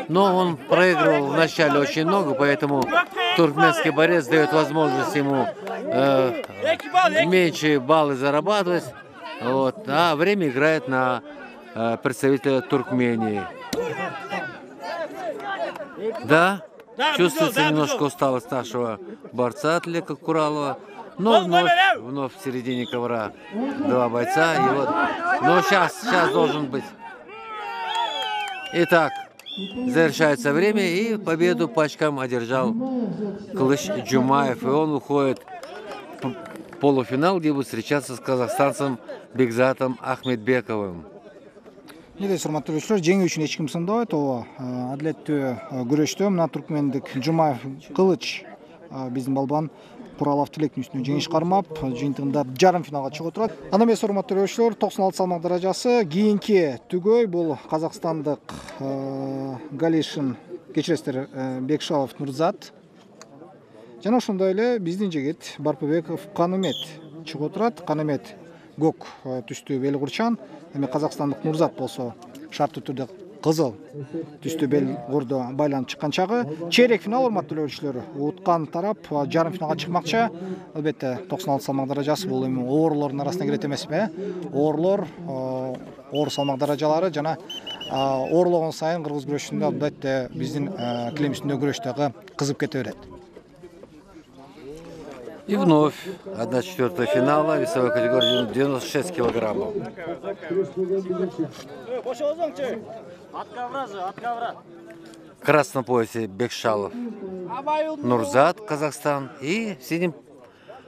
Но он проигрывал вначале очень много, поэтому туркменский борец дает возможность ему меньше баллы зарабатывать. Вот, а время играет на представителя Туркмении. Да, чувствуется немножко усталость нашего борца Тлека Куралова. Но вновь в середине ковра 2 бойца. И вот, но сейчас должен быть. Итак, завершается время, и победу по очкам одержал Кылыч Джумаев. И он уходит в полуфинал, где будет встречаться с казахстанцем Бекзатом Ахмедбековым. Урматтуу көрүүчүлөр, жеңүү үчүн эч ким сындабайт. Адилеттүү күрөштө мына туркмендик Жумаев Кылыч биздин балбан Куралов Тилектин үстүнөн жеңиш кармап, жыйынтыгында жарым финалга чыгып отурат. Андан эмес урматтуу көрүүчүлөр, 96 салмак даражасы кийинки түгөй бул казакстандык Галишин, кечиресиздер, Бекшалов Нурзат жана ошондой эле биздин жигит Барпыбеков Канымет чыгып отурат. Канымет көк түстүү бел курчан, эми казакстандык Нурзат болсо шарттуу түрдө кызыл түстүү бел курду байланып чыккан чагы. Чейрек финал урматтуу көрүүчүлөр, уткан тарап жарым финалга чыкмакчы. Албетте 96 салмак даражасы бул эми оорлордун арасына кирет эмеспи? Оорлор, оор салмак даражалары жана оорлогон сайын кыргыз күрөшүндө албетте биздин килем үстүндө күрөш дагы кызып кете берет. И вновь 1/4 финала весовой категории 96 килограммов. В красном поясе Бекшалов Нурзат, Казахстан. И в синем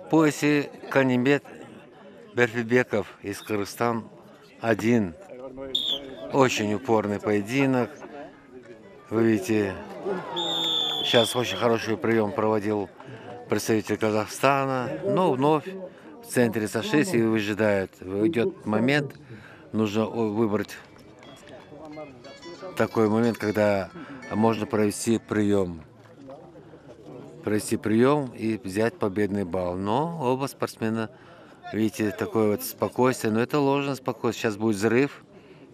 поясе Канимет Берфибеков из Кыргызстана 1. Очень упорный поединок. Вы видите, сейчас очень хороший прием проводил представитель Казахстана, но вновь в центре сошлись и выжидают. Идет момент, нужно выбрать такой момент, когда можно провести прием и взять победный балл. Но оба спортсмена, видите, такое вот спокойствие, но это ложное спокойствие. Сейчас будет взрыв,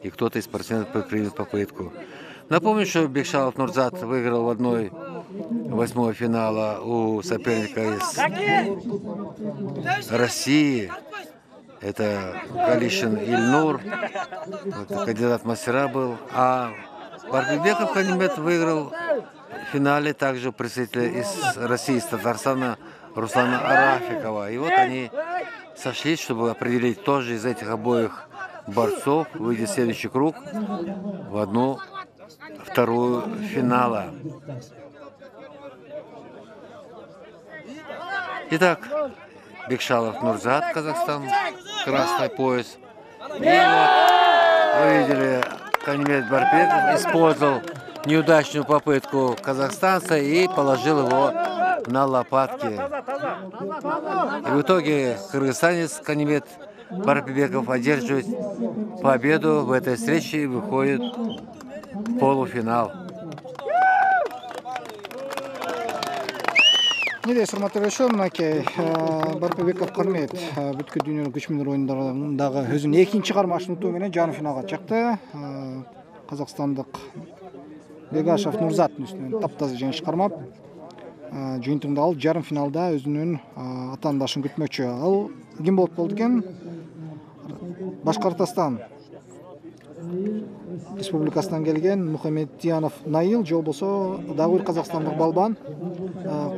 и кто-то из спортсменов предпримет попытку. Напомню, что Бекшалов Нурзат выиграл в 1/8 финала у соперника из России. Это Галишин Ильнур, это кандидат в мастера был. А Барпыбеков Канимет выиграл в финале также представителя из России, из Татарстана Руслана Арафикова. И вот они сошлись, чтобы определить тоже из этих обоих борцов выйдет в следующий круг в 1/2 финала. Итак, Бекшалов Нурзат, Казахстан, красный пояс. И вот вы видели, Канимет Барпыбеков использовал неудачную попытку казахстанца и положил его на лопатке. И в итоге кыргызстанец Канимет Барпибеков одерживает победу в этой встрече и выходит в полуфинал. Неде сурматтуу мынакей Барпыбеков Канимет бүткүл дүйнөнүн күчмөндөр оюндарындагы өзүнүн экинчи кармашын утуу менен жарым финалга чыкты. Казакстандык Бегашев Нурзаттын үстүнөн таптаза жеңиш кармап, жыйынтыгында ал жарым финалда өзүнүн атаандашын күтмөкчү. Ал ким болуп экен? Башкортостан Республикасынан келген Мухамедьянов Наил, же болбосо дагы бир казакстандык балбан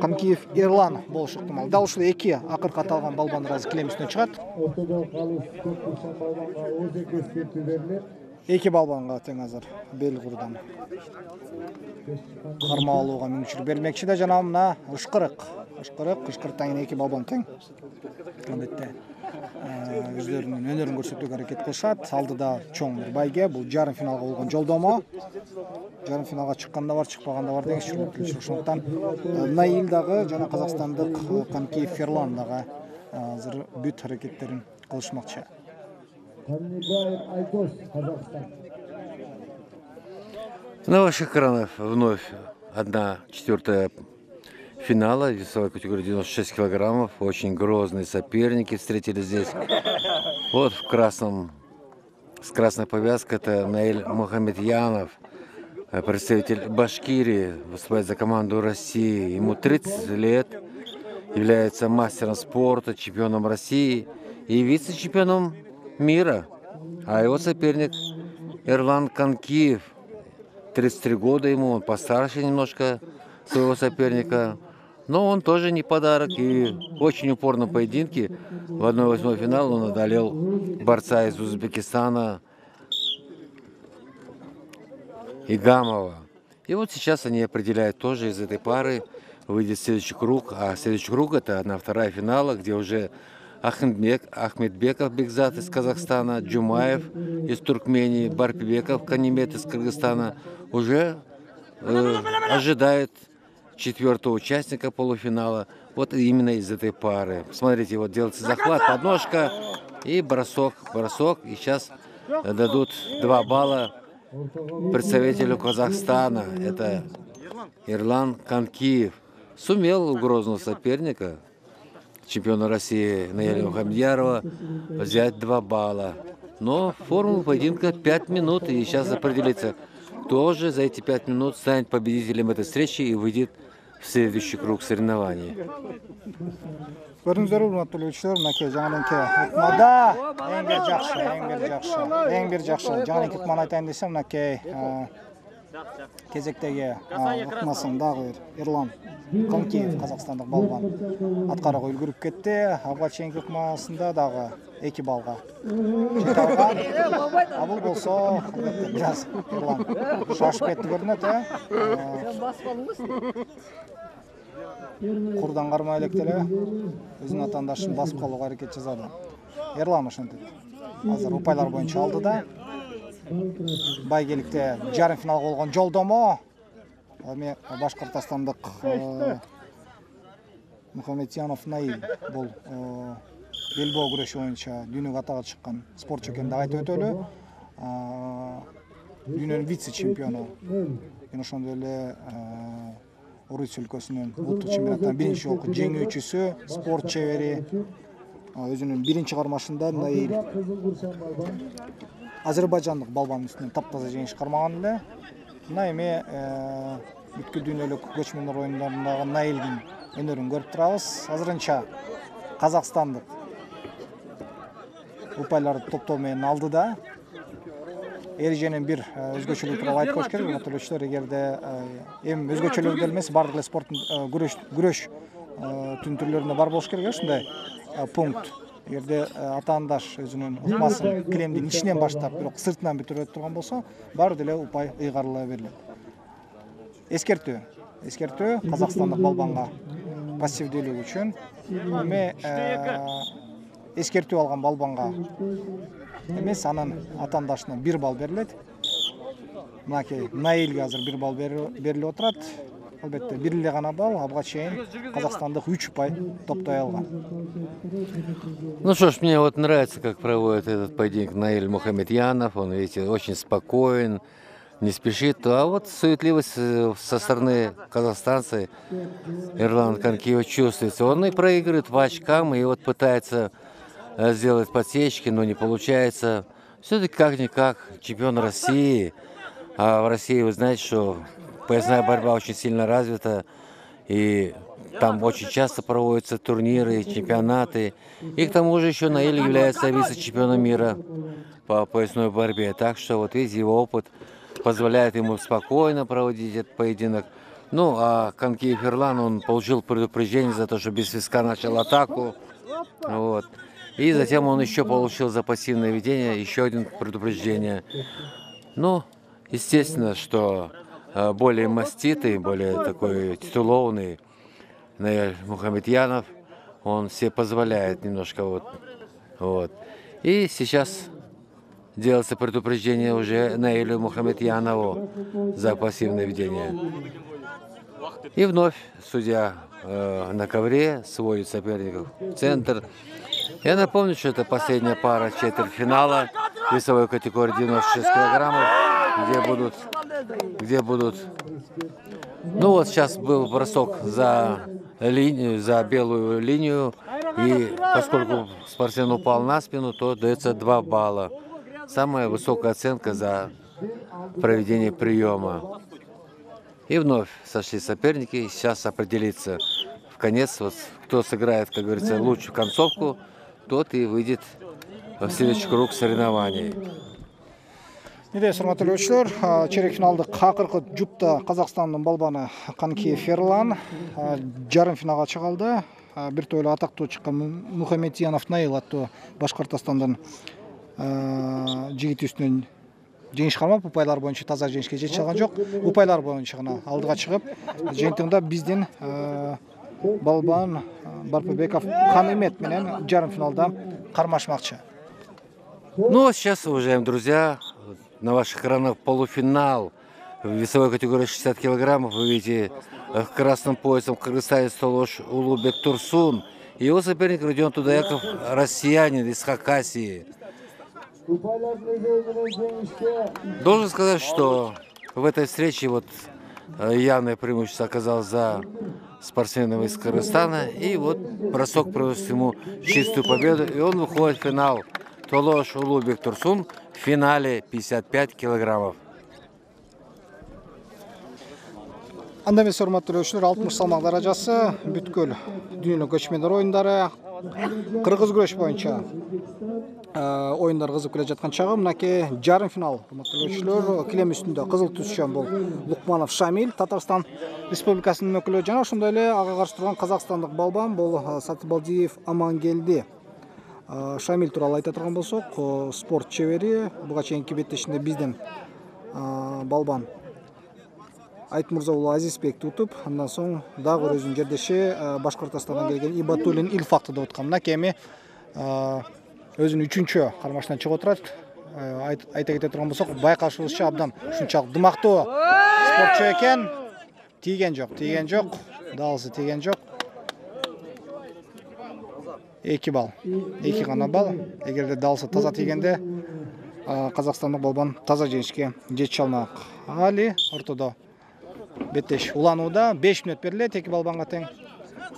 Канкиев Эрлан болушу ыктымал. Дал ушул эки акыркы аталган балбандар азыр килем үстүнө чыгат. Эки балбанга тең азыр бел курдан карма алууга мүмкүнчүлүк берилмекчи да, жана мына ышкырыктан кийин эки балбан тең албетте өздөрүнүн өнөрүн көрсөтүүгө аракет кылышат. Алдыда чоң бир байге, бул жарым финалга болгон жолдомо. Жарым финалга чыкканда бар, чыкпаганда бар деңиз чүрүктүлчү. Ошондуктан Наил дагы жана казакстандык Канкиев Эрлан дагы азыр бүт аракеттерин кылышмакчы. На ваших экранах вновь 1/4 финала весовой категории 96 килограммов. Очень грозные соперники встретились здесь. Вот в красном, с красной повязкой, это Наиль Мухамедьянов, представитель Башкирии, выступает за команду России. Ему 30 лет, является мастером спорта, чемпионом России и вице-чемпионом мира. А его соперник Эрлан Канкиев, 33 года ему, он постарше немножко своего соперника. Но он тоже не подарок, и в очень упорном поединке в 1/8 финала он одолел борца из Узбекистана Игамова. И вот сейчас они определяют тоже из этой пары, выйдет следующий круг. А следующий круг — это 1/2 финала, где уже Ахмедбеков Бекзат из Казахстана, Джумаев из Туркмении, Барпибеков Канимет из Кыргызстана уже ожидает 4-го участника полуфинала. Вот именно из этой пары. Смотрите, вот делается захват, подножка и бросок. И сейчас дадут 2 балла представителю Казахстана. Это Эрлан Канкиев. Сумел у грозного соперника, чемпиона России Наиля Мухамедьярова, взять 2 балла. Но формула поединка 5 минут. И сейчас определится, кто же за эти 5 минут станет победителем этой встречи и выйдет в следующий круг соревнований. Көрүңүздөр урматтуу көрүүчүлөр, мынакей жаңаленки ыкмада эң бир жакшы жаңаленки ыкманы айтайын десем, мынакей кезектеги ыкмасын дагы Эрлан Канкиев, казакстандык балбан, аткарууга үлгүрүп кетти. Ага чейинки ыкмасында дагы 2 балга жете алган. А бул болсо албетте бир аз Эрлан шашып кетти көрүнөт, Курдан кармай элек деле өзүнүн атаандашын басып калууга аракет жасады. Эрлан ошентип азыр упайлар боюнча алдыда. Байгеликте жарым финалга болгон жолдомо. Эми Башкортостандык Мухамедьянов Наил бул белбоо күрөшү боюнча дүйнөгө атага чыккан спортчу экенин да айтып өтөлү. Дүйнөнүн вице-чемпиону. Жана ошондой эле Орус өлкөсүнүн улуттук чемпионаттан биринчи жолку жеңүүчүсү, спорт чебери. Өзүнүн биринчи кармашында Наил азербайжандык балбанын үстүнөн таптаза жеңиш кармаган эле. Мына эми бүткүл дүйнөлүк көчмөндөр оюндарындагы Наилдин өнөрүн көрүп турабыз. Азырынча казакстандык упайларды топтоо менен алдыда. Эреженин бир өзгөчөлүгү тууралуу айтып коюш керек. Көрүүчүлөр, эгерде эми өзгөчөлүгү эмес, бардык эле спорттун күрөш түн түрлөрүндө бар болуш керек, ушундай пункт. Эгерде атаандаш өзүнүн ыкмасын килемдин ичинен баштап, бирок сыртынан бүтүрөт турган болсо, баары деле упай ыйгарыла берилет. Эскертүү казакстандык балбанга пассивдүүлүгү үчүн. Эми эскертүү алган балбанга эмес, анын атаандашына 1 балл берилет. Мынакей Наилге азыр 1 балл берилип отурат. албетте бир эле гана балл, буга чейин казакстандык 3 упай топтой алган. Ну что ж, мне вот нравится, как проводит этот поединок Наиль Мухаметьянов. Он, видите, очень спокоен, не спешит. А вот суетливость со стороны казахстанца Эрлана Канкиева чувствуется. Он и проигрывает по очкам, и вот пытается сделать подсечки, но не получается. Все-таки как-никак чемпион России. А в России вы знаете, что поясная борьба очень сильно развита. И там очень часто проводятся турниры, чемпионаты. И к тому же еще Наиль является вице-чемпионом мира по поясной борьбе. Так что вот видите, его опыт позволяет ему спокойно проводить этот поединок. Ну, а Канкиев Эрлан, он получил предупреждение за то, что без свистка начал атаку. Вот. И затем он еще получил за пассивное ведение еще один предупреждение. Ну, естественно, что более маститый, более такой титулованный Наиль Мухаметьянов, он себе позволяет немножко вот. И сейчас делается предупреждение уже Наилю Мухаметьянову за пассивное ведение. И вновь судья на ковре сводит соперников в центр. Я напомню, что это последняя пара четвертьфинала весовой категории 96 килограммов, где будут... Ну вот сейчас был бросок за линию, за белую линию, и поскольку спортсмен упал на спину, то дается 2 балла. Самая высокая оценка за проведение приема. И вновь сошли соперники. Сейчас определится в конец, вот, кто сыграет, как говорится, лучшую концовку, тот и выйдет в следующий круг соревнований. Урматтуу көрүүчүлөр, чейрек финалдык акыркы жупта Казакстандын балбаны Канкиев Эрлан жарым финалга чыга алды. Бир тойло атактуу чыккан Мухаметьянов Наиль аттуу Башкортостандын жигити үстүнөн жеңиш калмап, упайлар боюнча таза жеңишке жете алган жок. Упайлар боюнча гана алдыга чыгып, жыйынтыгында биздин балбан Барпыбеков Канымет менен жарым финалда кармашмакчы. Ну, сейчас, уважаемые друзья, на ваших экранах полуфинал в весовой категории 60 килограммов. Вы видите красным поясом кыргызстанец Толош Улубек Турсун. Его соперник Родион Тудаяков, россиянин из Хакасии. Должен сказать, что в этой встрече вот явное преимущество оказалось за спортсменом из Кыргызстана. И вот бросок приносит ему чистую победу. И он выходит в финал. Толош Улубек Турсун в финале 55 килограммов. Анда эмес, урматтуу көрүүчүлөр, 60 салмак даражасы бүткүл дүйнөлүк көчмөндөр оюндары кыргыз күрөш боюнча оюндар кызып келе жаткан чагы мынакей жарым финал. Урматтуу көрүүчүлөр, килем үстүндө кызыл түшкөн бул Лукманов Шамиль, Татарстан Республикасынын өкүлү, жана ошондой эле ага каршы турган казакстандык балбан бул Сатыбалдиев Амангелди. Шамиль тууралуу айта турган болсок, спорт чебери, буга чейинки беттешинде биздин балбан Айтмурза уулу Азизбекти утуп, андан соң дагы өзүнүн жердеши Башкортостандан келген Ибатуллин Илфакты да уткан. Мынакей эми өзүнүн 3-чү кармашынан чыгып отурат. Айта кете турган болсок, байкашыбызча абдан ушунчалык дымактуу спортчу экен. Тийген жок, далысы тийген жок. 2 балл. 2 гана балл. Эгерде далысы таза тийгенде казакстандык балбан таза жеңишке жете алмак. Али ортодо беттеш уланууда 5 мүнөт берилет эки балбанга тең.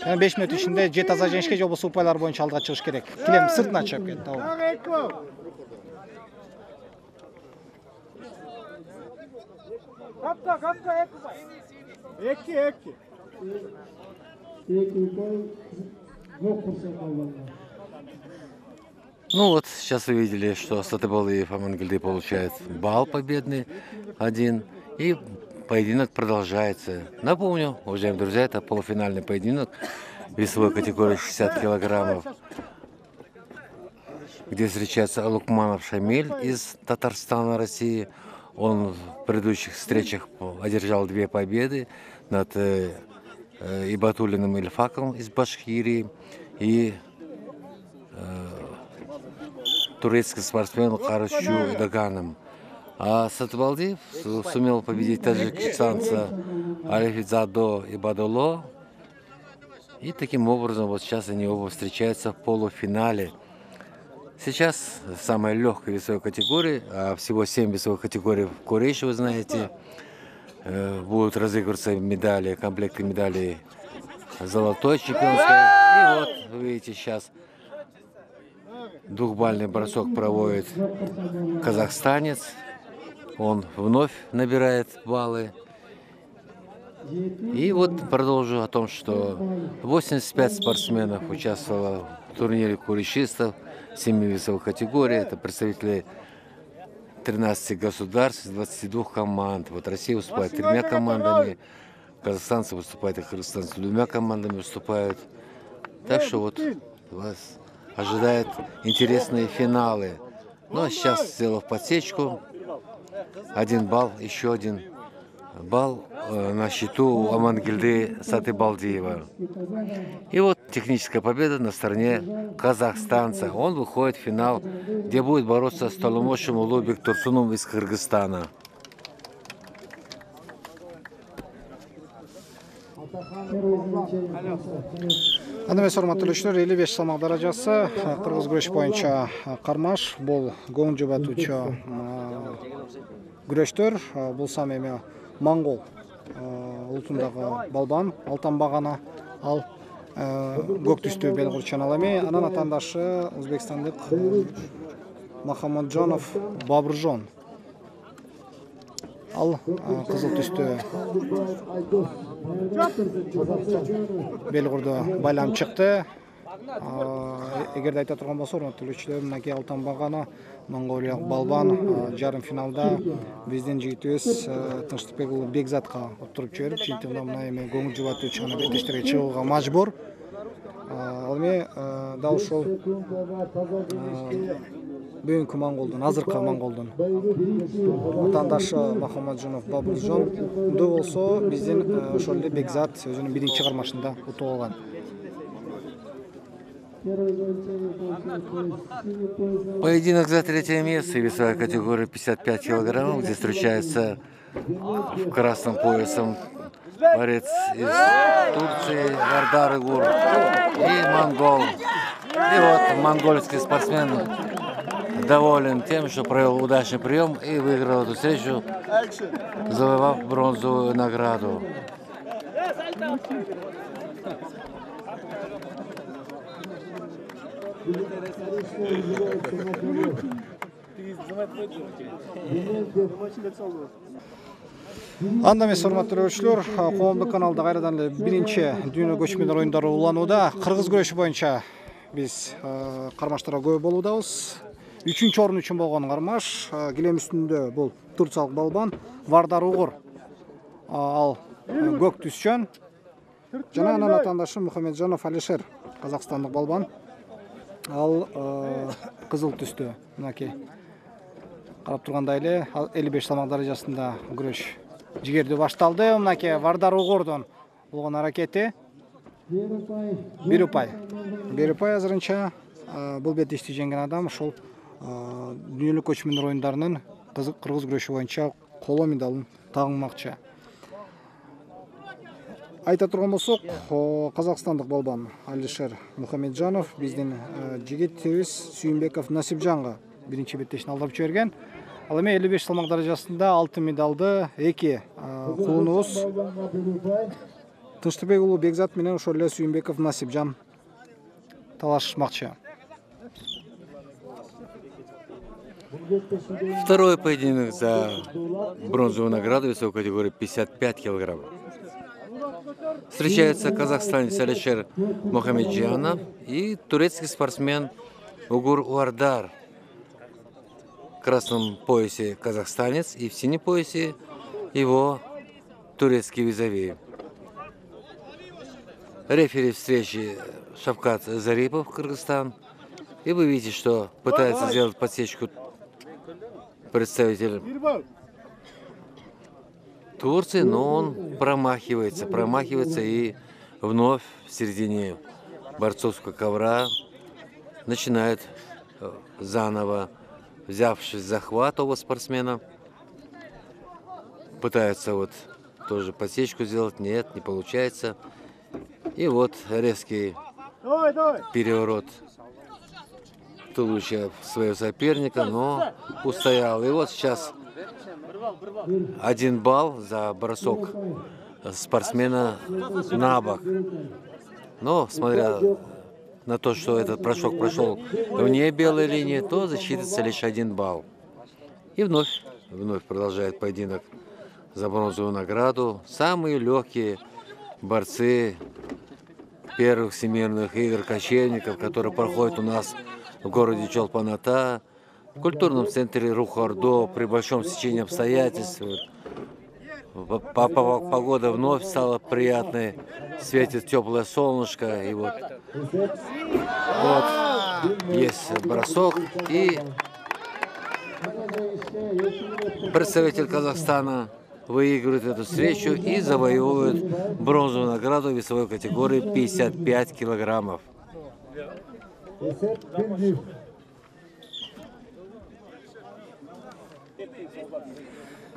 5 мүнөт ичинде же таза жеңишке, же болбосо упайлар боюнча алдыга чыгыш керек. Килем сыртына чыгып кетти. Ну вот, сейчас вы видели, что Сатыбалдиев Амангелди получает балл победный 1. И поединок продолжается. Напомню, уважаемые друзья, это полуфинальный поединок весовой категории 60 килограммов, где встречается Лукманов Шамиль из Татарстана, России. Он в предыдущих встречах одержал 2 победы над Ибатуллиным Ильфаком из Башкирии и турецкий спортсмен Карышчу Даганом. А Сатыбалдиев сумел победить таджикистанца Алифидзадо и Бадоло. И таким образом вот сейчас они оба встречаются в полуфинале. Сейчас самая легкая весовая категория, а всего 7 весовых категорий в Курейше, вы знаете, будут разыгрываться медали, комплекты медалей золотой чемпионской. И вот, вы видите, сейчас двухбальный бросок проводит казахстанец. Он вновь набирает баллы. И вот продолжу о том, что 85 спортсменов участвовало в турнире курейшистов, 7 весовых категорий. Это представители 13 государств, 22 команд. Вот Россия выступает 3 командами, казахстанцы выступают, и кыргызстанцы 2 командами выступают. Так что вот вас ожидают интересные финалы. Ну а сейчас, сделав подсечку, 1 балл, еще 1 балл на счету у Амангельды Сатыбалдиева. И вот техническая победа на стороне казахстанца. Он выходит в финал, где будет бороться с Толомошем Улубек Турсуном из Кыргызстана. Андамес урматтуулуучулар, 55 салмак даражасы кыргыз күрөш боюнча кармаш. Бул көңүл жубатуучу күрөштөр. Бул сам эми монгол улутундагы балбан, алтын багана, ал көк түстүү белгурчан ал эми. Анын атаандашы өзбекстандык Махамаджанов Бабыржон. Ал кызыл түстүү белгурду байланып чыкты. Эгерде айта турган болсо, урматтуулуучулар, мынакей алтын багана монголиялык балбан жарым финалда биздин жигитибиз Тынчтыкбек уулу Бекзатка отуруп жиберип, чынтыгында мына эми көңүл жубатуучу гана беттештерге чыгууга мажбур. Ал эми дал ушул бүгүнкү монголдун, азыркы монголдун атаандашы Махамаджанов Бабыржонду болсо биздин ошол эле Бекзат өзүнүн биринчи кармашында утуп алган. Поединок за 3-е место, весовая категория 55 килограммов, где встречается в красном поясом борец из Турции Вардар Игур и монгол. И вот монгольский спортсмен доволен тем, что провел удачный прием и выиграл эту встречу, завоевав бронзовую награду. Анда эмес, урматтуулуучулар, коомдук каналда кайрадан эле биринчи дүйнө көчмөндөр оюндары уланууда. Кыргыз күрөшү боюнча биз кармаштарга көп болуудабыз. 3-чү орун үчүн болгон кармаш килем үстүндө бул турциялык балбан Вардар Угур. Ал көк түскөн. Жана анын атаандашы Мухамеджанов Алишер, казакстандык балбан. Ал кызыл түстүү. Мынакей карап тургандай эле 55 салмак даражасында күрөш жигердүү башталды. Мынакей Вардар Угурдун болгон аракети бир упай азырынча бул беттешти жеңген адам ошол дүйнөлүк көчмөндөр оюндарынын кыргыз күрөшү боюнча коло медалын тагынмакчы. Айта турган болсок, казакстандык балбан Алишер Мухамеджанов биздин жигитибиз Сүйүнбеков Насипжанга биринчи беттешин алдырып жиберген. Ал эми 55 салмак даражасында алтын медалды эки кулунубуз Тынчтыкбек уулу Бекзат менен ошол эле Сүйүнбеков Насипжан талашышмакчы. Второй поединок за бронзовую награду весовой категории 55 килограммов. Встречается казахстанец Алишер Мухамеджанов и турецкий спортсмен Угур Вардар. В красном поясе казахстанец и в синем поясе его турецкий визави. Рефери встречи Шавкат Зарипов, Кыргызстан. И вы видите, что пытается сделать подсечку представитель Турции, но он промахивается и вновь в середине борцовского ковра начинает заново, взявшись в захват оба спортсмена, пытается вот тоже подсечку сделать. Нет, не получается. И вот резкий переворот туловища своего соперника, но устоял. И вот сейчас 1 балл за бросок спортсмена на бок. Но, смотря на то, что этот бросок прошел вне белой линии, то засчитывается лишь 1 балл. И вновь продолжает поединок за бронзовую награду. Самые легкие борцы первых всемирных игр кочевников, которые проходят у нас в городе Чолпан-Ата, в культурном центре Рух-Ордо, при большом стечении обстоятельств. Погода вновь стала приятной, светит теплое солнышко. И вот есть бросок. И представитель Казахстана выигрывает эту встречу и завоевывает бронзовую награду в весовой категории 55 килограммов.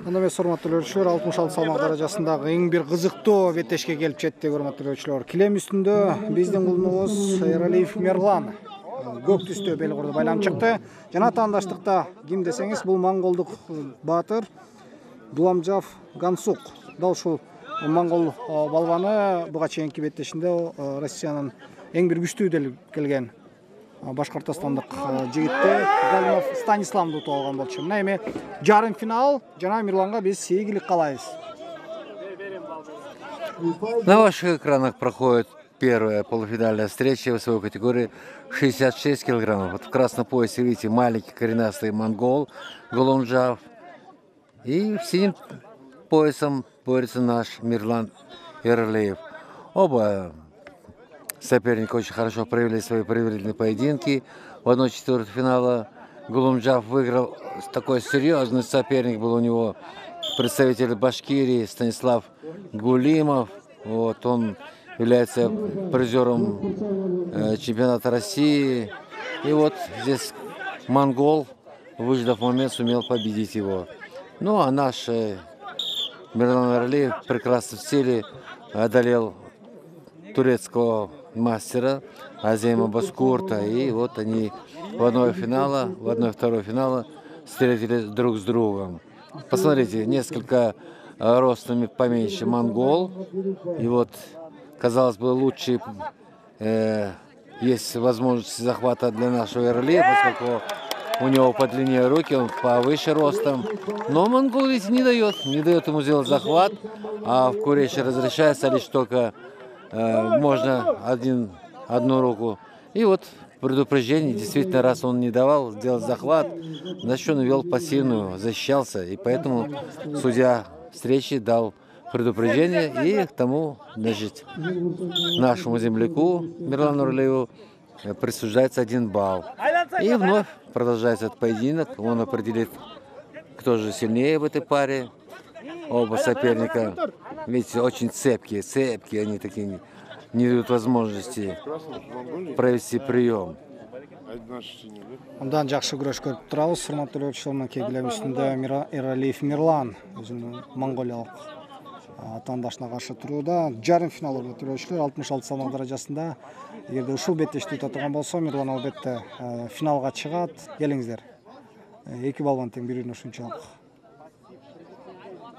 Мына эмес урматтуу көрүүчүлөр 66 салмак даражасындагы эң бир кызыктуу беттешке келип жетти, урматтуу көрүүчүлөр. Килем үстүндө биздин кулунубуз Эралиев Мирлан көк түстө бел курду байланып чыкты. Жана таандаштыкта ким десеңиз, бул монголдук баатыр Дуламжав Гансук. Дал ушул монгол балбаны буга чейинки беттешинде Россиянын эң бир күчтүү делип келген башкортостандык жигитте Галимов Станиславды утуп алган болчу. Мына эми жарым финал жана Мирланга биз ийгилик каалайбыз. На ваших экранах проходит первая полуфинальная встреча в весовой категории 66 килограммов. Вот в красном поясе видите маленький коренастый монгол Голунжав. И синим поясом борется наш Мирлан Эралиев. Оба соперника очень хорошо провели свои предварительные поединки. В 1/4 финала Голунжав выиграл. Такой серьезный соперник был у него, представитель Башкирии Станислав Гулимов. Вот, он является призером чемпионата России. И вот здесь монгол, выждав момент, сумел победить его. Ну а наш Мирлан Эралиев прекрасно в стиле одолел турецкого мастера Азема Баскурта. И вот они в 1/2 финала встретились друг с другом. Посмотрите, несколько ростами поменьше монгол. И вот, казалось бы, лучший есть возможность захвата для нашего Эралиева, поскольку у него подлиннее руки, он повыше ростом. Но монгол ведь не дает ему сделать захват, а в Куреше разрешается лишь только можно одну руку. И вот предупреждение, действительно, раз он не давал сделать захват, значит, он вел пассивную, защищался. И поэтому судья встречи дал предупреждение, и к тому, значит, нашему земляку Мирлану Эралиеву присуждается 1 балл. И вновь продолжается этот поединок. Он определит, кто же сильнее в этой паре. Оба соперника, видите, очень цепкие, они такие не дают возможности провести прием. Андан жакшы күрөш көрүп турабыз, урматтуу көрүүчүлөр. Мынакей килем үстүндө Эралиев Мирлан өзүнүн монголиялык атаандашына каршы турууда. Жарым финал урматтуу көрүүчүлөр, 66 салмак даражасында. Эгерде ушул беттешти ута турган болсо, Мирлан албетте финалга чыгат. Келиңиздер. 2 балбан тең бири-бирине ушунчалык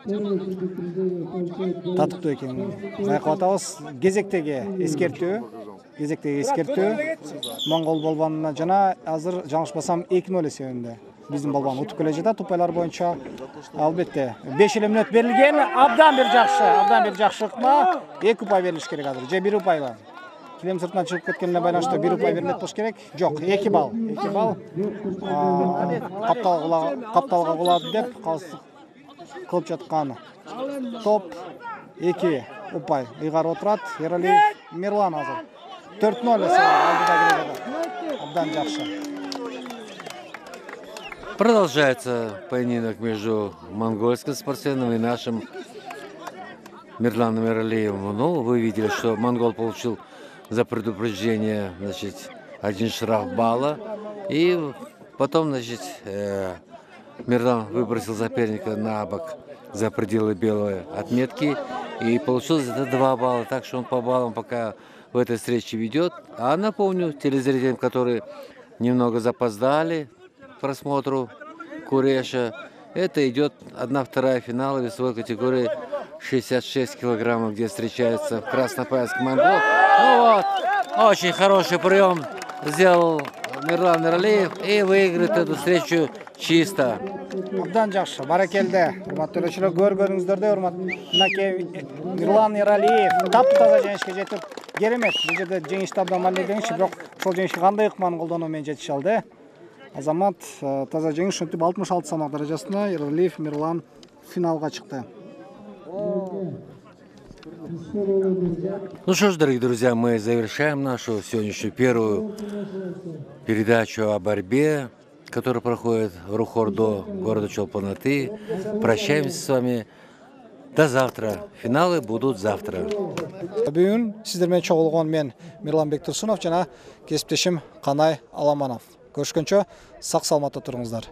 татыктуу экенин байкап атабыз. Кезектеги эскертүү монгол балбанына жана азыр жаңылышпасам 2-0 эсебинде биздин балбан утуп келе жатат. Упайлар боюнча албетте 5 мүнөт берилген. Абдан бир жакшы ыкма. 2 упай берилиш керек азыр. Же 1 упайла. Килем сыртынан чыгып кеткенине байланыштуу 1 упай берилет болуш керек. Жок, 2 балл. Капталга кулады деп кылып жаткан топ 2 упай ыйгарып отурат. Эралиев Мирлан азыр 4-0 алдыда келе жатат. Абдан жакшы. Продолжается поединок между монгольским спортсменом и нашим Мирланом Эралиевым. Ну, вы видели, что монгол получил за предупреждение, значит, 1 штраф балла. И потом, значит, Мирлан выбросил соперника на бок за пределы белой отметки. И получилось это 2 балла. Так что он по баллам пока в этой встрече ведет. А напомню телезрителям, которые немного запоздали к просмотру Куреша, это идет 1/2 финала весовой категории 66 килограммов, где встречается в краснопояске Монгол. Ну вот, очень хороший прием сделал Мирлан Нуралиев и выиграет эту встречу чисто. Абдан жакшы, баракелде. Урматтуу көрүүчүлөр, көргөнүңүздөрдө мынакей Мирлан Нуралиев таптаза жеңишке жетип, керемет. Бул жерде жеңишти абдан маанилүү, бирок ошол жеңишке кандай ыкманы колдонуу менен жетише алды. Азамат таза жеңиш ушинтип 66 салмак даражасында Нуралиев Мирлан финалга чыкты. Ну что ж, дорогие друзья, мы завершаем нашу сегодняшнюю первую передачу о борьбе, которая проходит в Рухордо, города Чолпон-Аты. Прощаемся с вами. До завтра. Финалы будут завтра. Бүгүн сиздер менен чогулгон мен Мирланбек Турсунов жана кесиптешим Канай Аламанов. Көрүшкөнчө сак саламатта туруңуздар.